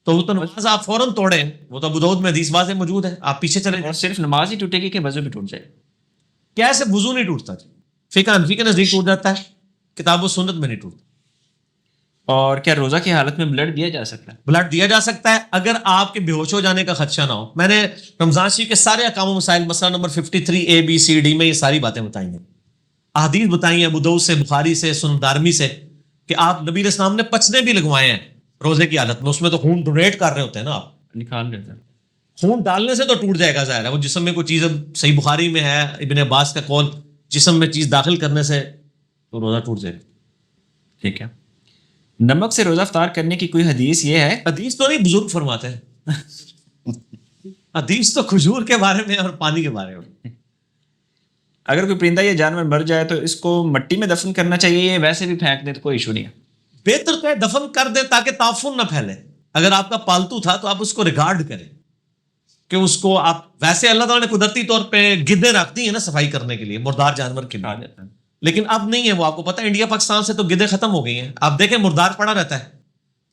Speaker 3: تو وہ تو نماز آپ فوراً توڑیں، وہ تو ابو داؤد میں حدیث واضح موجود ہے، آپ پیچھے چلیں.
Speaker 2: اور صرف نماز ہی ٹوٹے گی کہ وضو بھی ٹوٹ جائے؟
Speaker 3: کیسے وضو نہیں ٹوٹتا جی؟ فقہ حنفی کے نزدیک ٹوٹ جاتا ہے، کتاب و سنت میں نہیں ٹوٹتا.
Speaker 2: اور کیا روزہ کی حالت میں بلڈ دیا جا سکتا ہے؟
Speaker 3: بلڈ دیا جا سکتا ہے اگر آپ کے بے ہوش ہو جانے کا خدشہ نہ ہو. میں نے رمضان شریف کے سارے احکام و مسائل مسئلہ نمبر 53 ABCD میں یہ ساری باتیں بتائی ہیں، احادیث بتائی ہیں ابو داؤد سے، بخاری سے، سنن دارمی سے، کہ آپ نبی علیہ السلام نے پچنے بھی لگوائے ہیں روزے کی حالت میں. اس میں تو خون ڈونیٹ کر رہے ہوتے ہیں نا، آپ
Speaker 2: نکال لیتے ہیں.
Speaker 3: خون ڈالنے سے تو ٹوٹ جائے گا ظاہر ہے. وہ جسم میں کوئی چیز، صحیح بخاری میں ہے ابن عباس کا قول، جسم میں چیز داخل کرنے سے تو روزہ ٹوٹ جائے گا.
Speaker 2: ٹھیک ہے. نمک سے روزہ افطار کرنے کی کوئی حدیث یہ ہے؟
Speaker 3: حدیث تو نہیں، بزرگ فرماتے ہیں. حدیث تو کھجور کے بارے میں اور پانی کے بارے میں.
Speaker 2: اگر کوئی پرندہ یا جانور مر جائے تو اس کو مٹی میں دفن کرنا چاہیے یا ویسے بھی پھینک دیں تو کوئی ایشو نہیں ہے؟
Speaker 3: بہتر تو ہے دفن کر دیں تاکہ تعفن نہ پھیلے. اگر آپ کا پالتو تھا تو آپ اس کو ریگارڈ کریں کہ اس کو آپ، ویسے اللہ تعالیٰ نے قدرتی طور پہ گدے رکھتی ہیں نا صفائی کرنے کے لیے، مردار جانور کے لیے، لیکن اب نہیں ہے وہ. آپ کو پتہ ہے انڈیا پاکستان سے تو گدے ختم ہو گئی ہیں. آپ دیکھیں مردار پڑا رہتا ہے.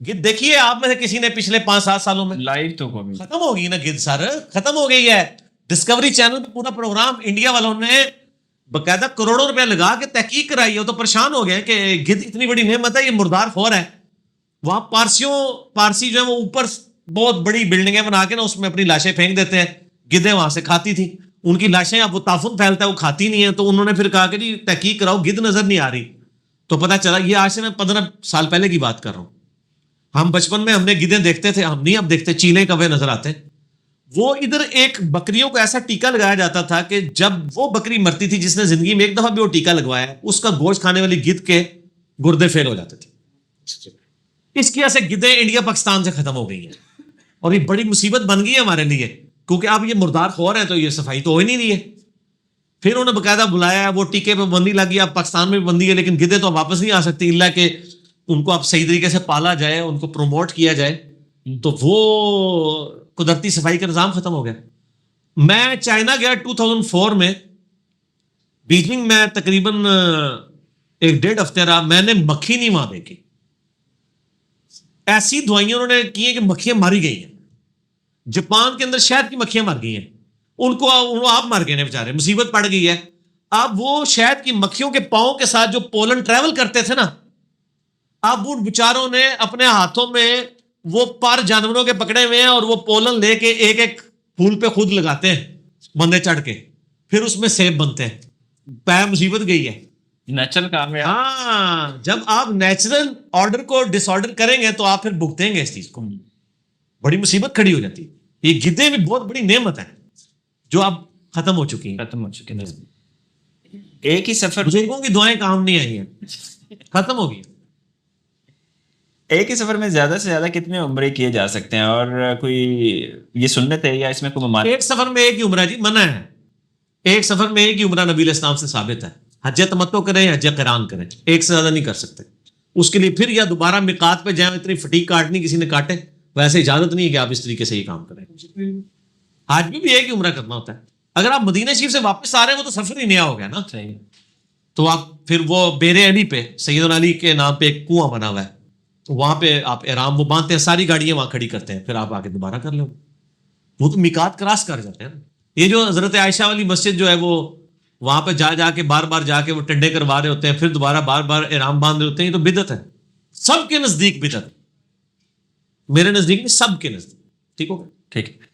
Speaker 3: گد دیکھیے آپ میں سے کسی نے پچھلے 5-7 سالوں میں
Speaker 2: لائیو تو کوئی
Speaker 3: ختم ہو گئی نا گد. سر ختم ہو گئی ہے. ڈسکوری چینل پہ پورا پروگرام انڈیا والوں نے باقاعدہ کروڑوں روپے لگا کے تحقیق کرائی ہے. تو پریشان ہو گئے کہ گد اتنی بڑی نعمت ہے، یہ مردار خور ہے. وہاں پارسی جو ہے وہ اوپر بہت بڑی بلڈنگیں بنا کے نا اس میں اپنی لاشیں پھینک دیتے ہیں. گدیں وہاں سے کھاتی تھی ان کی لاشیں. اب وہ تعفن پھیلتا ہے، وہ کھاتی نہیں ہے. تو انہوں نے پھر کہا کہ جی تحقیق کراؤ، گد نظر نہیں آ رہی. تو پتہ چلا، یہ آج سے میں 15 سال پہلے کی بات کر رہا ہوں. ہم بچپن میں ہم نے گدیں دیکھتے تھے، ہم نہیں اب دیکھتے. چیلے کوے نظر آتے. وہ ادھر ایک بکریوں کو ایسا ٹیکا لگایا جاتا تھا کہ جب وہ بکری مرتی تھی جس نے زندگی میں ایک دفعہ بھی وہ ٹیکا لگوایا، اس کا گوشت کھانے والی گد کے گردے فیل ہو جاتے تھے. اس کی وجہ سے گدیں انڈیا پاکستان سے ختم ہو گئی ہیں. اور یہ بڑی مصیبت بن گئی ہے ہمارے لیے، کیونکہ اب یہ مردار خور ہیں تو یہ صفائی تو ہو ہی نہیں رہی ہے. پھر انہوں نے باقاعدہ بلایا، وہ ٹیکے پہ بندی لگی. اب پاکستان میں بھی بندی ہے، لیکن گدے تو واپس نہیں آ سکتی اللہ کہ ان کو اب صحیح طریقے سے پالا جائے، ان کو پروموٹ کیا جائے. تو وہ قدرتی صفائی کا نظام ختم ہو گیا. میں چائنا گیا 2004 میں، بیجنگ میں تقریباً 1-1.5 ہفتے رہا. میں نے مکھی نہیں وہاں دیکھی. ایسی دوائیاں انہوں نے کی ہیں کہ مکھیاں ماری گئی ہیں. جاپان کے اندر شہد کی مکھیاں مر گئی ہیں. ان کو آپ مر گئے ہیں بیچارے، مصیبت پڑ گئی ہے. اب وہ شہد کی مکھیوں کے پاؤں کے ساتھ جو پولن ٹریول کرتے تھے نا، اب ان بیچاروں نے اپنے ہاتھوں میں وہ پر جانوروں کے پکڑے ہوئے ہیں اور وہ پولن لے کے ایک ایک پھول پہ خود لگاتے ہیں بندے چڑھ کے، پھر اس میں سیب بنتے ہیں. پہ مصیبت گئی ہے.
Speaker 2: نیچرل کام ہے.
Speaker 3: ہاں، جب آپ نیچرل آرڈر کو ڈس آرڈر کریں گے تو آپ پھر بھگتیں گے اس چیز کو. بڑی مصیبت کھڑی ہو جاتی ہے. یہ گدے بھی بہت بڑی نعمت ہے جو اب ختم ہو چکی ہیں.
Speaker 2: ایک ہی سفر،
Speaker 3: بزرگوں کی دعائیں کام نہیں آئی ہیں، ختم ہو گئی.
Speaker 2: ایک ہی سفر میں زیادہ سے زیادہ کتنے عمرے کیے جا سکتے ہیں، اور کوئی یہ سنت ہے یا اس میں کوئی ممانعت؟
Speaker 3: ایک سفر میں ایک ہی عمرہ جی منع ہے. ایک سفر میں ایک ہی عمرہ نبی علیہ السلام سے ثابت ہے. حج تمتع کریں یا حج قران کریں، ایک سے زیادہ نہیں کر سکتے. اس کے لیے پھر یا دوبارہ میقات پہ جائیں، اتنی فٹیگ کاٹنی کسی نے کاٹے، ویسے اجازت نہیں ہے کہ آپ اس طریقے سے یہ کام کریں. حج میں بھی ایک ہی عمرہ کرنا ہوتا ہے. اگر آپ مدینہ شریف سے واپس آ رہے ہیں وہ تو سفر ہی نیا ہو گیا نا. تو آپ پھر وہ بیر علی پہ سیدنا علی کے نام پہ ایک کنواں بنا ہوا ہے, تو وہاں پہ آپ احرام وہ باندھتے ہیں, ساری گاڑیاں وہاں کھڑی کرتے ہیں, پھر آپ آگے دوبارہ کر لیں. وہ تو میقات کراس کر جاتے ہیں. یہ جو حضرت عائشہ والی مسجد جو ہے وہ وہاں پہ جا کے بار بار جا کے وہ ٹنڈے کروا رہے ہوتے ہیں, پھر دوبارہ بار بار احرام باندھ رہے ہوتے ہیں, یہ تو بدعت ہے. سب کے نزدیک بدعت, میرے نزدیک نہیں, سب کے نزدیک. ٹھیک ہو,
Speaker 2: ٹھیک ہے.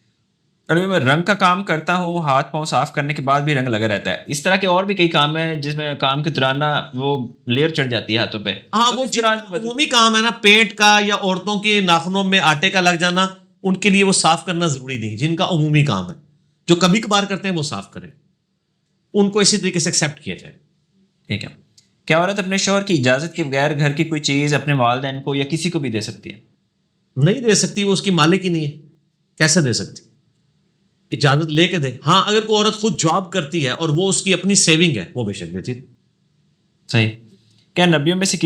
Speaker 2: اور میں رنگ کا کام کرتا ہوں, ہاتھ پاؤں صاف کرنے کے بعد بھی رنگ لگا رہتا ہے. اس طرح کے اور بھی کئی کام ہیں جس میں کام کے دوران وہ لیئر چڑھ جاتی ہے ہاتھوں پہ.
Speaker 3: ہاں وہ عمومی کام ہے نا, پیٹ کا یا عورتوں کے ناخنوں میں آٹے کا لگ جانا, ان کے لیے وہ صاف کرنا ضروری نہیں. جن کا عمومی کام ہے, جو کبھی کبھار کرتے ہیں وہ صاف کریں, ان کو اسی طریقے سے ایکسیپٹ کیا جائے.
Speaker 2: ٹھیک ہے. کیا عورت اپنے شوہر کی اجازت کے بغیر گھر کی کوئی چیز اپنے والدین کو یا کسی کو بھی دے سکتی ہے؟
Speaker 3: نہیں دے سکتی, وہ اس کی مالک ہی نہیں ہے, کیسے دے سکتی؟ اجازت لے کے دے. ہاں اگر کوئی عورت خود جاب کرتی ہے اور وہ اس کی اپنی سیونگ ہے, وہ بے شک دیتی.
Speaker 2: صحیح. کیا نبیوں میں سے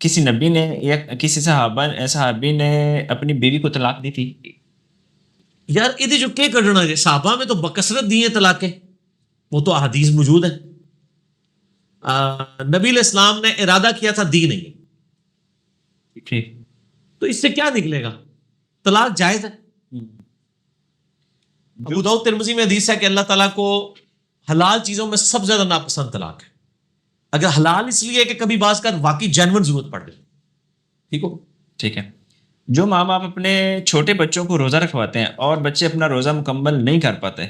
Speaker 2: کسی نبی نے یا کسی صحابی نے اپنی بیوی کو طلاق دی تھی؟
Speaker 3: یار یہ جو کیا کرنا ہے, صحابہ میں تو بکثرت دی ہیں طلاقیں, وہ تو احادیث موجود ہیں. نبی علیہ السلام نے ارادہ کیا تھا, دی نہیں.
Speaker 2: ٹھیک.
Speaker 3: تو اس سے کیا نکلے گا؟ طلاق جائز ہے. ابو داؤد ترمذی میں حدیث ہے کہ اللہ تعالیٰ کو حلال چیزوں میں سب سے زیادہ ناپسند طلاق ہے. اگر حلال اس لیے کہ کبھی بعض کا واقعی جینون ضرورت پڑ جائے. ٹھیک ہو,
Speaker 2: ٹھیک ہے. جو ماں باپ اپنے چھوٹے بچوں کو روزہ رکھواتے ہیں اور بچے اپنا روزہ مکمل نہیں کر پاتے,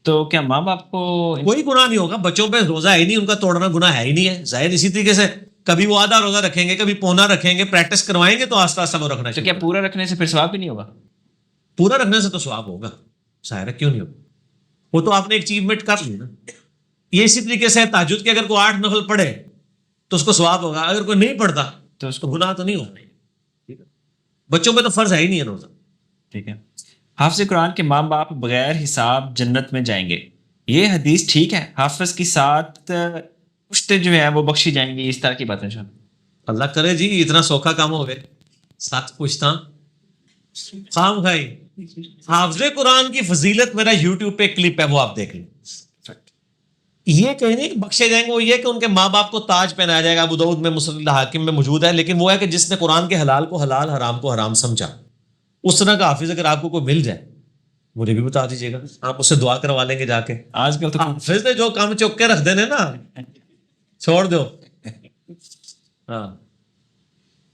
Speaker 2: تو کیا ماں باپ کو
Speaker 3: کوئی گناہ نہیں ہوگا؟ بچوں پہ روزہ ہے ہی نہیں, ان کا توڑنا گناہ ہے ہی نہیں ہے. ظاہر اسی طریقے سے کبھی وہ آدھا روزہ رکھیں گے, کبھی پونا رکھیں گے, پریکٹس کروائیں گے تو آہستہ آہستہ وہ رکھنا
Speaker 2: تو
Speaker 3: چاہیے.
Speaker 2: کیا پورا رکھنے سے پھر ثواب بھی نہیں ہوگا؟
Speaker 3: پورا رکھنے سے تو ثواب ہوگا, ظاہر ہے, کیوں نہیں ہوگا؟ وہ تو آپ نے ایک اچیومنٹ کر لی نا. یہ اسی طریقے سے تہجد کے اگر کوئی 8 نفل پڑھے تو اس کو ثواب ہوگا, اگر کوئی نہیں پڑھتا
Speaker 2: تو اس
Speaker 3: تو
Speaker 2: کو
Speaker 3: گناہ تو نہیں ہوگا. بچوں پہ تو فرض ہے ہی نہیں ہے روزہ.
Speaker 2: ٹھیک ہے. حافظ قرآن کے ماں باپ بغیر حساب جنت میں جائیں گے, یہ حدیث ٹھیک ہے؟ حافظ کی 7 پشتے جو ہیں وہ بخشی جائیں گی, اس طرح کی باتیں جو
Speaker 3: اللہ کرے جی, اتنا سوکھا کام ہو گئے. 7 پوچھتا خام بھائی, حافظ قرآن کی فضیلت میرا یوٹیوب پہ کلپ ہے, وہ آپ دیکھ لیں. یہ کہیں نہیں کہ بخشے جائیں گے, وہ یہ کہ ان کے ماں باپ کو تاج پہنایا جائے گا. ابو داؤد میں, مسند حاکم میں موجود ہے. لیکن وہ ہے کہ جس نے قرآن کے حلال کو حلال, حرام کو حرام سمجھا, اس طرح کا حافظ اگر آپ کو کوئی مل جائے مجھے بھی بتا دیجیے گا, آپ اس سے دعا کروا لیں گے جا کے.
Speaker 2: آج کل تو
Speaker 3: حافظ نے جو کام چوک کے رکھ دینے نا, چھوڑ دو. ہاں.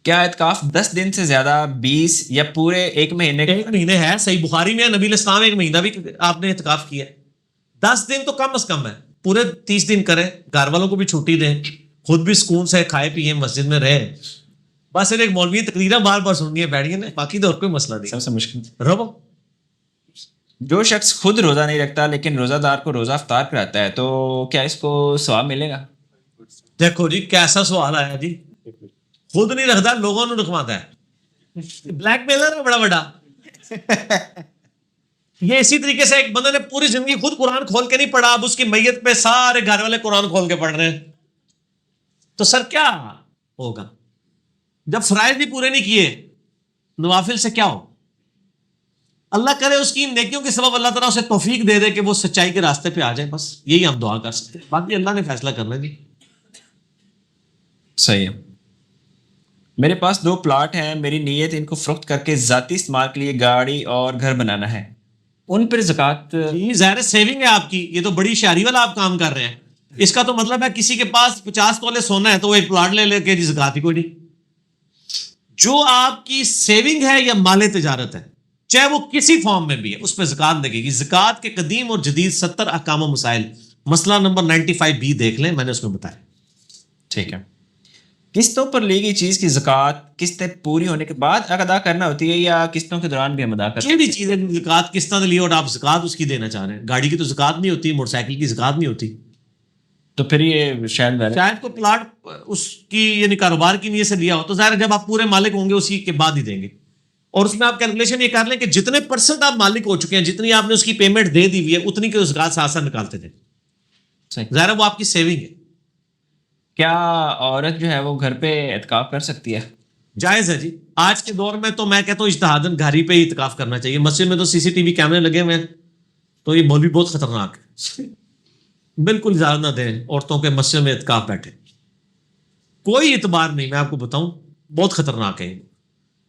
Speaker 2: کیا اعتکاف 10 دن سے زیادہ 20 یا پورے 1 مہینے؟
Speaker 3: 1 مہینے ہے. صحیح بخاری میں نبی علیہ السلام 1 مہینہ بھی آپ نے اعتکاف کیا ہے. 10 دن تو کم از کم ہے, پورے 30 دن کریں, گھر والوں کو بھی چھٹی دیں, خود بھی سکون سے کھائے پیئے, مسجد میں رہیں. بس ایک مولوی تقریریں بار بار سننی ہے, بیٹھیے نا, باقی تو اور کوئی مسئلہ نہیں.
Speaker 2: سب سے مشکل
Speaker 3: رہو.
Speaker 2: جو شخص خود روزہ نہیں رکھتا لیکن روزہ دار کو روزہ افطار کراتا ہے, تو کیا اس کو ثواب ملے گا؟
Speaker 3: دیکھو جی کیسا سوال آیا جی. خود نہیں رکھتا, لوگوں نے رکھواتا ہے. بلیک میلر ہے بڑا بڑا. یہ اسی طریقے سے ایک بندے نے پوری زندگی خود قرآن کھول کے نہیں پڑھا, اب اس کی میت پہ سارے گھر والے قرآن کھول کے پڑھ رہے ہیں, تو سر کیا ہوگا؟ جب فرائض بھی پورے نہیں کیے, نوافل سے کیا ہو؟ اللہ کرے اس کی نیکیوں کے سبب اللہ تعالیٰ اسے توفیق دے دے کہ وہ سچائی کے راستے پہ آ جائے. بس یہی ہم دعا کر سکتے ہیں, باقی اللہ نے فیصلہ کرنا جی.
Speaker 2: صحیح ہے. میرے پاس 2 پلاٹ ہیں, میری نیت ان کو فروخت کر کے ذاتی استعمال کے لیے گاڑی اور گھر بنانا ہے, ان پر زکوٰۃ؟
Speaker 3: جی ظاہر سیونگ ہے آپ کی, یہ تو بڑی شہری والا آپ کام کر رہے ہیں. اس کا تو مطلب ہے کسی کے پاس 50 تولے سونا ہے تو وہ 1 پلاٹ لے کے جی زکوٰۃ ہی کوئی نہیں. جو آپ کی سیونگ ہے یا مال تجارت ہے, چاہے وہ کسی فارم میں بھی ہے, اس پہ زکوٰۃ لگے گی. زکوٰۃ کے قدیم اور جدید 70 احکام و مسائل, مسئلہ نمبر 95B دیکھ لیں, میں نے اس میں بتایا.
Speaker 2: ٹھیک ہے. قسطوں پر لی گئی چیز کی زکوٰۃ قسطیں پوری ہونے کے بعد ادا کرنا ہوتی ہے یا قسطوں کے دوران بھی ہم ادا کرتے ہیں؟
Speaker 3: کیڑی چیز ہے زکوٰۃ قسطیں لی اور آپ زکوٰۃ اس کی دینا چاہ رہے ہیں؟ گاڑی کی تو زکوٰۃ نہیں ہوتی, موٹر سائیکل کی زکوٰۃ نہیں ہوتی.
Speaker 2: تو پھر یہ شاید
Speaker 3: کو پلاٹ اس کی یعنی کاروبار کی نیت سے لیا ہو تو ظاہر جب آپ پورے مالک ہوں گے اسی کے بعد ہی دیں گے. اور اس میں آپ کیلکولیشن یہ کر لیں کہ جتنے % آپ مالک ہو چکے ہیں, جتنی آپ نے اس کی پیمنٹ دے دی ہوئی ہے, اتنی کی زکوٰۃ ساتھ ساتھ نکالتے تھے. ظاہر وہ آپ کی سیونگ ہے.
Speaker 2: کیا عورت جو ہے وہ گھر پہ اعتکاف کر سکتی ہے؟
Speaker 3: جائز ہے جی. آج کے دور میں تو میں کہتا ہوں اجتہاداً گھر ہی پہ ہی اعتکاف کرنا چاہیے. مسجد میں تو CCTV کیمرے لگے ہوئے ہیں, تو یہ مولوی بہت خطرناک ہے. بالکل اجازت نہ دیں عورتوں کے مسجد میں اعتکاف بیٹھے. کوئی اعتبار نہیں, میں آپ کو بتاؤں بہت خطرناک ہے.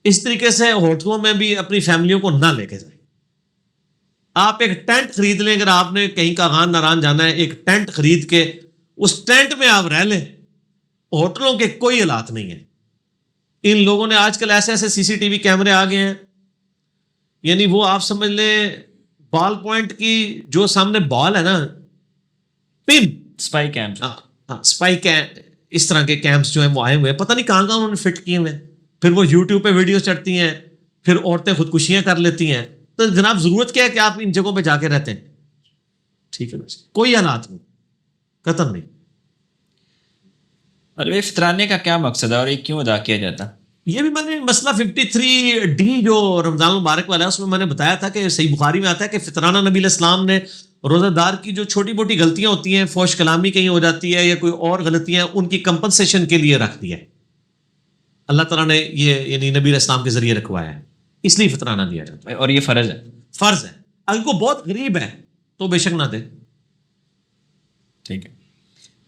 Speaker 3: اس طریقے سے ہوٹلوں میں بھی اپنی فیملیوں کو نہ لے کے جائیں. آپ ایک ٹینٹ خرید لیں, اگر آپ نے کہیں کاغان ناران جانا ہے, ایک ٹینٹ خرید کے اس ٹینٹ میں آپ رہ لیں. ہوٹلوں کے کوئی حالات نہیں ہیں. ان لوگوں نے آج کل ایسے ایسے CCTV کیمرے آ گئے ہیں, یعنی وہ آپ سمجھ لیں بال پوائنٹ کی جو سامنے بال ہے نا, پن
Speaker 2: اسپائی کیمپ.
Speaker 3: اسپائی اس طرح کے کیمپس جو ہیں وہ آئے ہوئے ہیں, پتہ نہیں کہاں کہاں انہوں نے فٹ کیے ہوئے ہیں. پھر وہ یوٹیوب پہ ویڈیوز چڑھتی ہیں, پھر عورتیں خودکشیاں کر لیتی ہیں. تو جناب ضرورت کیا ہے کہ آپ ان جگہوں پہ جا کے رہتے ہیں؟ ٹھیک ہے, کوئی حالات نہیں, قطر نہیں.
Speaker 2: اور یہ فطرانے کا کیا مقصد ہے اور یہ کیوں ادا کیا جاتا؟
Speaker 3: یہ بھی میں نے مسئلہ 53D جو رمضان المبارک والا ہے اس میں میں نے بتایا تھا کہ صحیح بخاری میں آتا ہے کہ فطرانہ نبی علیہ السلام نے روزہ دار کی جو چھوٹی موٹی غلطیاں ہوتی ہیں, فوش کلامی کہیں ہو جاتی ہے یا کوئی اور غلطیاں, ان کی کمپنسیشن کے لیے رکھ دیا ہے. اللہ تعالیٰ نے یہ یعنی نبی علیہ السلام کے ذریعے رکھوایا ہے, اس لیے فطرانہ دیا جاتا ہے.
Speaker 2: اور یہ فرض ہے؟
Speaker 3: فرض ہے. اگر کوئی بہت غریب ہے تو بے شک نہ دے.
Speaker 2: ٹھیک ہے.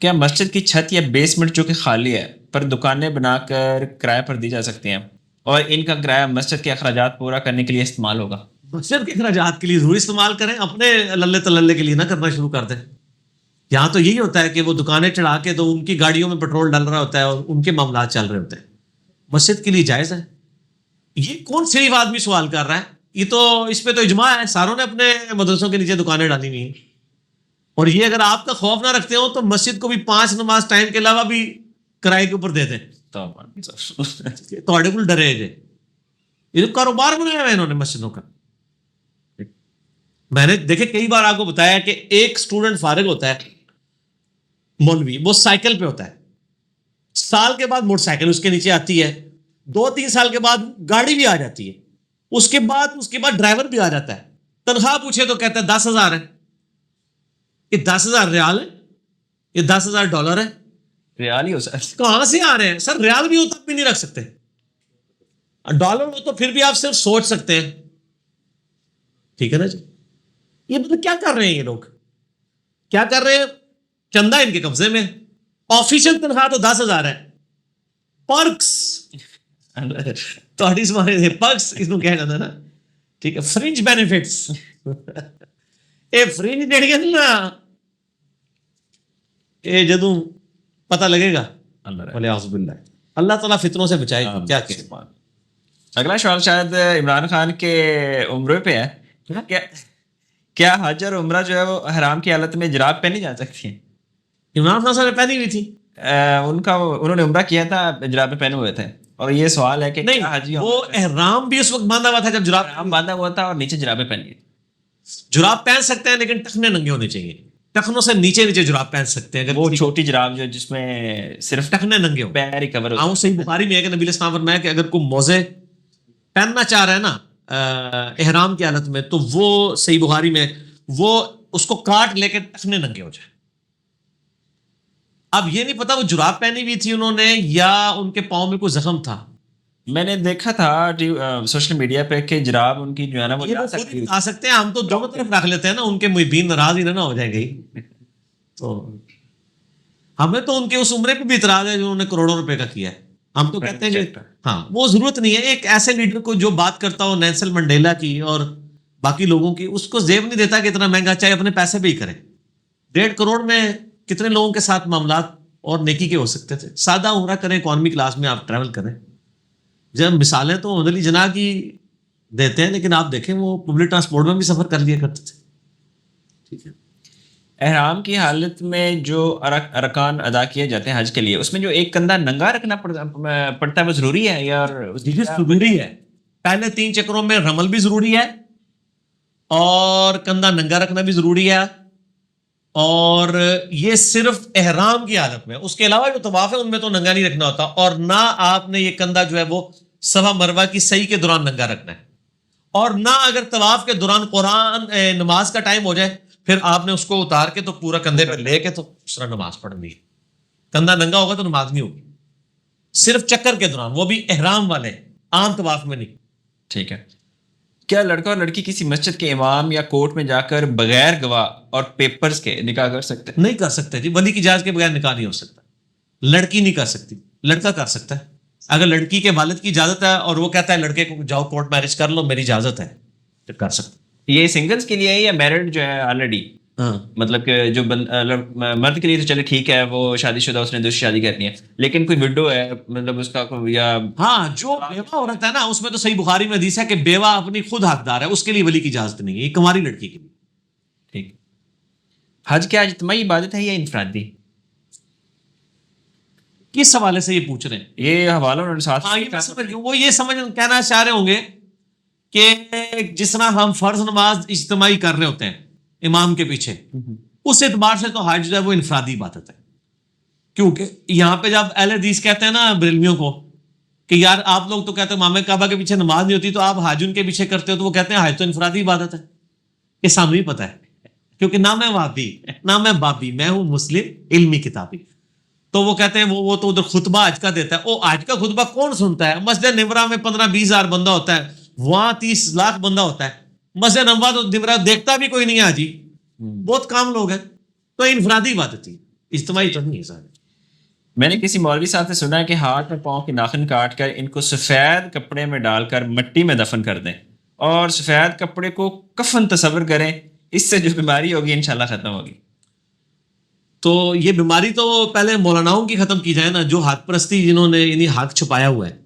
Speaker 2: کیا مسجد کی چھت یا بیسمنٹ جو کہ خالی ہے پر دکانیں بنا کر کرائے پر دی جا سکتی ہیں اور ان کا کرایہ مسجد کے اخراجات پورا کرنے کے لیے استعمال ہوگا؟
Speaker 3: مسجد کے اخراجات کے لیے ضروری استعمال کریں, اپنے للے تللے کے لیے نہ کرنا شروع کر دیں. یہاں تو یہی ہوتا ہے کہ وہ دکانیں چڑھا کے تو ان کی گاڑیوں میں پیٹرول ڈل رہا ہوتا ہے اور ان کے معاملات چل رہے ہوتے ہیں. مسجد کے لیے جائز ہے. یہ کون شریف آدمی سوال کر رہا ہے؟ یہ تو اس پہ تو اجماع ہے, ساروں نے اپنے مدرسوں کے نیچے دکانیں ڈالی ہوئی ہیں. اور یہ اگر آپ کا خوف نہ رکھتے ہو تو مسجد کو بھی 5 نماز ٹائم کے علاوہ بھی کرائے کے اوپر دے دیں. تو ڈرے جے, یہ تو کاروبار بنایا ہوا ہے انہوں نے مسجدوں کا. میں نے دیکھے کئی بار آپ کو بتایا کہ ایک اسٹوڈنٹ فارغ ہوتا ہے مولوی, وہ سائیکل پہ ہوتا ہے, سال کے بعد موٹر سائیکل اس کے نیچے آتی ہے, 2-3 سال کے بعد گاڑی بھی آ جاتی ہے, اس کے بعد ڈرائیور بھی آ جاتا ہے. تنخواہ پوچھے تو کہتا ہے 10,000 ہے. یہ 10,000 ریال ہے, یہ $10,000 ہے.
Speaker 2: ریال ہی ہو سکتا,
Speaker 3: کہاں سے آ رہے ہیں سر؟ ریال بھی ہو تب بھی نہیں رکھ سکتے, ڈالر ہو تو پھر بھی آپ صرف سوچ سکتے ہیں. ٹھیک ہے نا جی. یہ مطلب کیا کر رہے ہیں یہ لوگ؟ کیا کر رہے ہیں؟ چندہ ان کے قبضے میں, آفیشیل تنخواہ تو 10,000 ہے. پرکس پرکس اس کو کہا جاتا ہے نا. ٹھیک ہے, فرنج بینیفٹس. یہ فرنج جڑی ہے نا, یہ جدوں پتہ لگے گا. اللہ تعالیٰ فتنوں سے بچائے. کیا کہ
Speaker 2: اگلا سوال شاید عمران خان کے عمرے پہ ہے. کیا حج اور عمرہ جو ہے وہ حرام کی حالت میں جراب پہنی جا سکتی ہیں؟
Speaker 3: عمران خان صاحب نے پہنی ہوئی تھی,
Speaker 2: انہوں نے عمرہ کیا تھا, جرابیں پہنے ہوئے تھے. اور یہ سوال ہے کہ
Speaker 3: نہیں, وہ احرام بھی اس وقت باندھا ہوا تھا جب جراب
Speaker 2: باندھا ہوا تھا اور نیچے جرابیں پہنی.
Speaker 3: جراب پہن سکتے ہیں لیکن ٹخنے ننگے ہونے چاہیے. ٹخنوں سے نیچے جراب پہن سکتے ہیں, اگر
Speaker 2: وہ چھوٹی جراب جو جس میں صرف
Speaker 3: ٹخنے ننگے ہو,
Speaker 2: پیر ہی کور ہو.
Speaker 3: ہاں, صحیح بخاری میں ہے کہ نبی علیہ السلام فرمایا کہ اگر کوئی موزے پہننا چاہ رہا ہے نا احرام کی حالت میں, تو وہ صحیح بخاری میں وہ اس کو کاٹ لے کے ٹخنے ننگے ہو جائے. اب یہ نہیں پتا وہ جراب پہنی ہوئی تھی انہوں نے یا ان کے پاؤں میں کوئی زخم تھا.
Speaker 2: میں نے دیکھا تھا سوشل میڈیا پہ کہ جراب ان کی جو ہے نا وہ
Speaker 3: آ سکتے ہیں. ہم تو دونوں طرف رکھ لیتے ہیں نا, ان کے محبین ناراض ہی نہ ہو جائیں گے. تو ہمیں تو ان کے اس عمرے پہ بھی اعتراض ہے جو انہوں نے کروڑوں روپے کا کیا ہے. ہم تو کہتے ہیں کہ ہاں وہ ضرورت نہیں ہے. ایک ایسے لیڈر کو جو بات کرتا ہو نیلسن منڈیلا کی اور باقی لوگوں کی, اس کو زیب نہیں دیتا کہ اتنا مہنگا, چاہے اپنے پیسے پہ ہی کرے. 1.5 کروڑ میں کتنے لوگوں کے ساتھ معاملات اور نیکی کے ہو سکتے تھے. سادہ عمرہ کریں, اکانومی کلاس میں آپ ٹریول کریں. جب مثالیں تو محمد علی جناح کی دیتے ہیں, لیکن آپ دیکھیں وہ پبلک ٹرانسپورٹ میں بھی سفر کر لیا کرتے تھے. ٹھیک ہے.
Speaker 2: احرام کی حالت میں جو ارکان ادا کیے جاتے ہیں حج کے لیے, اس میں جو ایک کندھا ننگا رکھنا پڑتا ہے وہ ضروری ہے یا
Speaker 3: ضروری ہے؟ پہلے 3 چکروں میں رمل بھی ضروری ہے اور کندھا ننگا رکھنا بھی ضروری ہے, اور یہ صرف احرام کی حالت میں. اس کے علاوہ جو طواف ہے ان میں تو ننگا نہیں رکھنا ہوتا, اور نہ آپ نے یہ کندھا جو ہے وہ صفا مروہ کی سعی کے دوران ننگا رکھنا ہے, اور نہ اگر طواف کے دوران قرآن نماز کا ٹائم ہو جائے پھر آپ نے اس کو اتار کے تو پورا کندھے پہ لے کے تو اس طرح نماز پڑھنی ہے. کندھا ننگا ہوگا تو نماز نہیں ہوگی, صرف چکر کے دوران, وہ بھی احرام والے, عام طواف میں نہیں.
Speaker 2: ٹھیک ہے. کیا لڑکا اور لڑکی کسی مسجد کے امام یا کورٹ میں جا کر بغیر گواہ اور پیپرز کے نکاح کر سکتے ہیں؟
Speaker 3: نہیں کر سکتے جی، ولی کی اجازت کے بغیر نکاح نہیں ہو سکتا. لڑکی نہیں کر سکتی، لڑکا کر سکتا ہے. اگر لڑکی کے والد کی اجازت ہے اور وہ کہتا ہے لڑکے کو جاؤ کورٹ میرج کر لو، میری اجازت ہے، تو کر سکتا.
Speaker 2: یہ سنگلز کے لیے ہے یا میرڈ جو ہے آلریڈی؟
Speaker 3: ہاں
Speaker 2: مطلب کہ جو مرد کے لیے تو چلے ٹھیک ہے، وہ شادی شدہ، اس نے دوسری شادی کرنی ہے، لیکن کوئی وڈو ہے مطلب اس کا یا
Speaker 3: ہاں جو بیوہ عورت ہے نا، اس میں تو صحیح بخاری میں حدیث ہے کہ بیوہ اپنی خود حقدار ہے، اس کے لیے ولی کی اجازت نہیں ہے. یہ کماری لڑکی کے لیے.
Speaker 2: ٹھیک. حج کیا اجتماعی عبادت ہے یا انفرادی؟
Speaker 3: کس حوالے سے یہ پوچھ رہے ہیں؟
Speaker 2: یہ حوالہ انہوں نے ساتھ
Speaker 3: ہاں یہ میں سمجھ گیا. وہ یہ کہنا چاہ رہے ہوں گے کہ جس طرح ہم فرض نماز اجتماعی کر رہے ہوتے ہیں امام کے پیچھے، اس اعتبار سے تو حج جو ہے وہ انفرادی عبادت ہے. کیونکہ یہاں پہ جب اہل حدیث کہتے ہیں نا بریلویوں کو کہ یار آپ لوگ تو کہتے ہیں امام کعبہ کے پیچھے نماز نہیں ہوتی، تو آپ حج ان کے پیچھے کرتے ہو، تو وہ کہتے ہیں حج تو انفرادی عبادت ہے. یہ سامنے ہی پتہ ہے، کیونکہ نہ میں وہابی نہ میں بابی، میں ہوں مسلم علمی کتابی. تو وہ کہتے ہیں وہ تو ادھر خطبہ حج کا دیتا ہے. وہ حج کا خطبہ کون سنتا ہے؟ مسجد نمرہ میں 15-20 ہزار بندہ ہوتا ہے، وہاں 30 لاکھ بندہ ہوتا ہے. مسجد نمرہ دیکھتا بھی کوئی نہیں ہے حاجی، بہت کام لوگ ہیں. تو انفرادی عبادت ہی، اجتماعی تو نہیں ہے سارے.
Speaker 2: میں نے کسی مولوی صاحب سے سنا ہے کہ ہاتھ میں پاؤں کے ناخن کاٹ کر ان کو سفید کپڑے میں ڈال کر مٹی میں دفن کر دیں اور سفید کپڑے کو کفن تصور کریں، اس سے جو بیماری ہوگی انشاءاللہ ختم ہوگی.
Speaker 3: تو یہ بیماری تو پہلے مولاناؤں کی ختم کی جائے نا، جو ہاتھ پرستی جنہوں نے یعنی ہاتھ چھپایا ہوا ہے،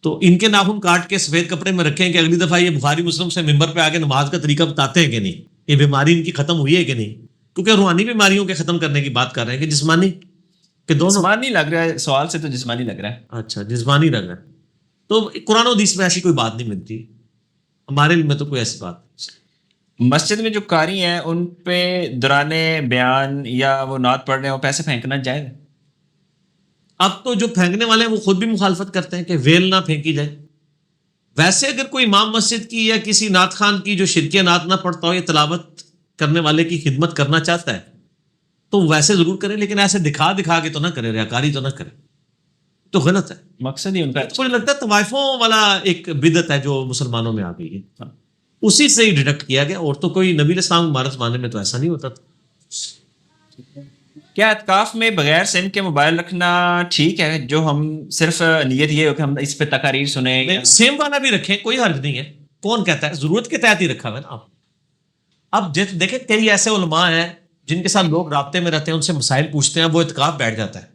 Speaker 3: تو ان کے ناخن کاٹ کے سفید کپڑے میں رکھیں کہ اگلی دفعہ یہ بخاری مسلم سے ممبر پہ آگے نماز کا طریقہ بتاتے ہیں کہ نہیں، یہ بیماری ان کی ختم ہوئی ہے کہ نہیں. کیونکہ روحانی بیماریوں کے ختم کرنے کی بات کر رہے ہیں کہ جسمانی، کہ دونوں.
Speaker 2: جسمانی لگ رہا ہے، سوال سے تو جسمانی لگ رہا ہے.
Speaker 3: اچھا جسمانی لگ رہا ہے. تو قرآن و حدیث میں ایسی کوئی بات نہیں ملتی، ہمارے علم میں تو کوئی ایسی بات نہیں.
Speaker 2: مسجد میں جو قاری ہیں ان پہ دوران بیان یا وہ نعت پڑھ رہے ہیں وہ پیسے پھینکنا جائز ہے؟
Speaker 3: اب تو جو پھینکنے والے ہیں وہ خود بھی مخالفت کرتے ہیں کہ ویل نہ پھینکی جائے. ویسے اگر کوئی امام مسجد کی یا کسی نعت خان کی جو شرکیہ نعت نہ پڑھتا ہو یا تلاوت کرنے والے کی خدمت کرنا چاہتا ہے تو ویسے ضرور کرے، لیکن ایسے دکھا کے تو نہ کرے، ریاکاری تو نہ کرے، تو غلط ہے.
Speaker 2: مقصد ہی ان کا
Speaker 3: مجھے لگتا ہے طوائفوں والا ایک بدعت ہے جو مسلمانوں میں آ گئی ہے، اسی سے ہی ڈیڈکٹ کیا گیا، اور تو کوئی نبی علیہ السلام ہمارے زمانے میں تو ایسا نہیں ہوتا تھا.
Speaker 2: کیا اعتکاف میں بغیر سم کے موبائل رکھنا ٹھیک ہے؟ جو ہم صرف نیت یہ ہو کہ ہم اس پہ تقاریر سنیں.
Speaker 3: سیم والا بھی رکھیں، کوئی حرج نہیں ہے. کون کہتا ہے؟ ضرورت کے تحت ہی رکھا ہوا ہے نا. اب دیکھیں کئی ایسے علماء ہیں جن کے ساتھ لوگ رابطے میں رہتے ہیں، ان سے مسائل پوچھتے ہیں، وہ اعتکاف بیٹھ جاتا ہے.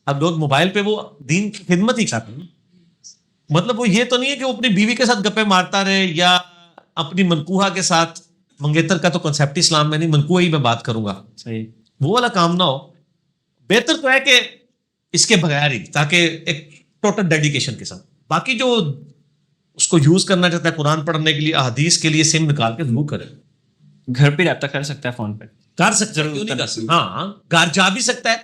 Speaker 3: اب لوگ موبائل پہ وہ دین کی خدمت ہی کرتے ہیں. مطلب وہ یہ تو نہیں ہے کہ وہ اپنی بیوی کے ساتھ گپے مارتا رہے یا اپنی منکوہا کے ساتھ. منگیتر کا تو کنسیپٹ اسلام میں نہیں، منکوہا ہی میں بات کروں گا.
Speaker 2: صحیح،
Speaker 3: وہ والا کام نہ ہو. بہتر تو ہے کہ اس کے بغیر ہی، تاکہ ایک ٹوٹل ڈیڈیکیشن کے ساتھ. باقی جو اس کو یوز کرنا چاہتا ہے قرآن پڑھنے کے لیے، احادیث کے لیے، سم نکال کے ضرور کرے.
Speaker 2: گھر پہ رابطہ کر سکتا ہے فون پہ؟
Speaker 3: کر سکتا ہے، ہاں گھر جا بھی سکتا ہے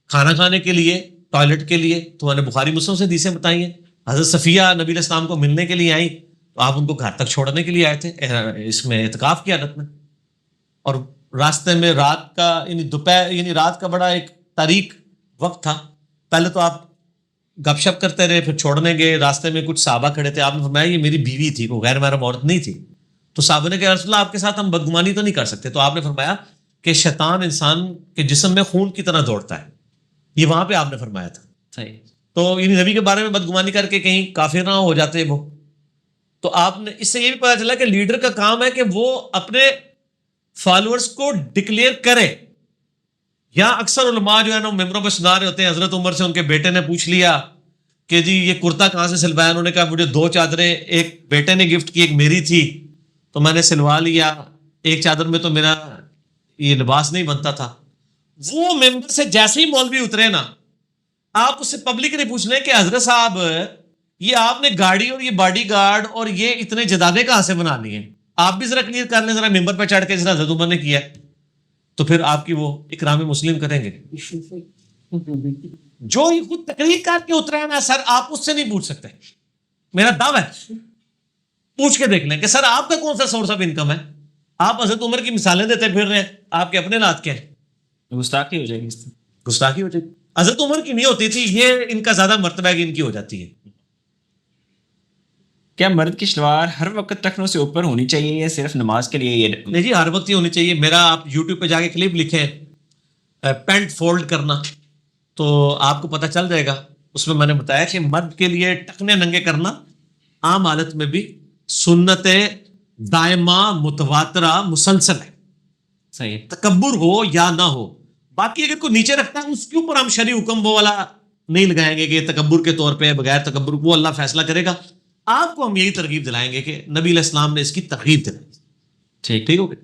Speaker 3: کھانا کھانے کے لیے، ٹوائلٹ کے لیے. تو میں نے بخاری مسلم سے حدیثیں بتائی ہیں. حضرت صفیہ نبی علیہ السلام کو ملنے کے لیے آئیں تو آپ ان کو گھر تک چھوڑنے کے لیے آئے تھے اس میں اعتکاف کی حالت میں. اور راستے میں رات کا یعنی دوپہر یعنی رات کا بڑا ایک تاریک وقت تھا. پہلے تو آپ گپ شپ کرتے رہے، پھر چھوڑنے گئے. راستے میں کچھ صحابہ کھڑے تھے، آپ نے فرمایا یہ میری بیوی تھی، کوئی غیر محرم عورت نہیں تھی. تو صحابہ نے کہا رسول اللہ آپ کے ساتھ ہم بدگمانی تو نہیں کر سکتے. تو آپ نے فرمایا کہ شیطان انسان کے جسم میں خون کی طرح دوڑتا ہے. یہ وہاں پہ آپ نے فرمایا تھا.
Speaker 2: صحیح.
Speaker 3: تو یعنی نبی کے بارے میں بدگمانی کر کے کہیں کافر نہ ہو جاتے وہ. تو آپ نے اس سے یہ بھی پتا چلا کہ لیڈر کا کام ہے کہ وہ اپنے فالوورز کو ڈکلیئر کرے. یا اکثر علماء جو ہے نا ممبروں پہ سنا رہے ہوتے ہیں. حضرت عمر سے ان کے بیٹے نے پوچھ لیا کہ جی یہ کرتا کہاں سے سلوایا؟ انہوں نے کہا مجھے 2 چادریں ایک بیٹے نے گفٹ کی، ایک میری تھی، تو میں نے سلوا لیا. ایک چادر میں تو میرا یہ لباس نہیں بنتا تھا. وہ ممبر سے جیسے ہی مولوی اترے نا، آپ اس سے پبلکلی پوچھ لیں کہ حضرت صاحب یہ آپ نے گاڑی اور یہ باڈی گارڈ اور یہ اتنے جدادے کہاں سے بنا لیے؟ آپ بھی ذرا کلیئر کر لیں ذرا ممبر پہ چڑھ کے جس طرح حضرت عمر نے کیا ہے. تو پھر آپ کی وہ اکرام مسلم کریں گے. جو ہی خود تقریر کر کے اترا ہے نا سر، آپ اس سے نہیں پوچھ سکتے. میرا دعویٰ ہے، پوچھ کے دیکھ لیں کہ سر آپ کا کون سا سورس آف انکم ہے. آپ حضرت عمر کی مثالیں دیتے پھر رہے ہیں، آپ کے اپنے نعت کے ہیں.
Speaker 2: گستاخی ہو جائے گی.
Speaker 3: گستاخی ہو جائے گی. حضرت عمر کی نہیں ہوتی تھی، یہ ان کا زیادہ مرتبہ ہے کہ ان کی ہو جاتی ہے.
Speaker 2: کیا مرد کی شلوار ہر وقت ٹخنوں سے اوپر ہونی چاہیے یا صرف نماز کے لیے یہ
Speaker 3: نہیں جی، ہر وقت ہی ہونی چاہیے. میرا آپ یوٹیوب پہ جا کے کلپ لکھیں پینٹ فولڈ کرنا تو آپ کو پتہ چل جائے گا. اس میں نے بتایا کہ مرد کے لیے ٹخنے ننگے کرنا عام حالت میں بھی سنت دائمہ متواترہ مسلسل ہے.
Speaker 2: صحیح.
Speaker 3: تکبر ہو یا نہ ہو. باقی اگر کوئی نیچے رکھتا ہے اس کے اوپر ہم شرعی حکم وہ والا نہیں لگائیں گے کہ تکبر کے طور پہ بغیر تکبر، وہ اللہ فیصلہ کرے گا. آپ کو ہم یہی ترغیب دلائیں گے کہ نبی علیہ السلام نے اس کی ترغیب دلائی.
Speaker 2: ٹھیک
Speaker 3: ہو گیا.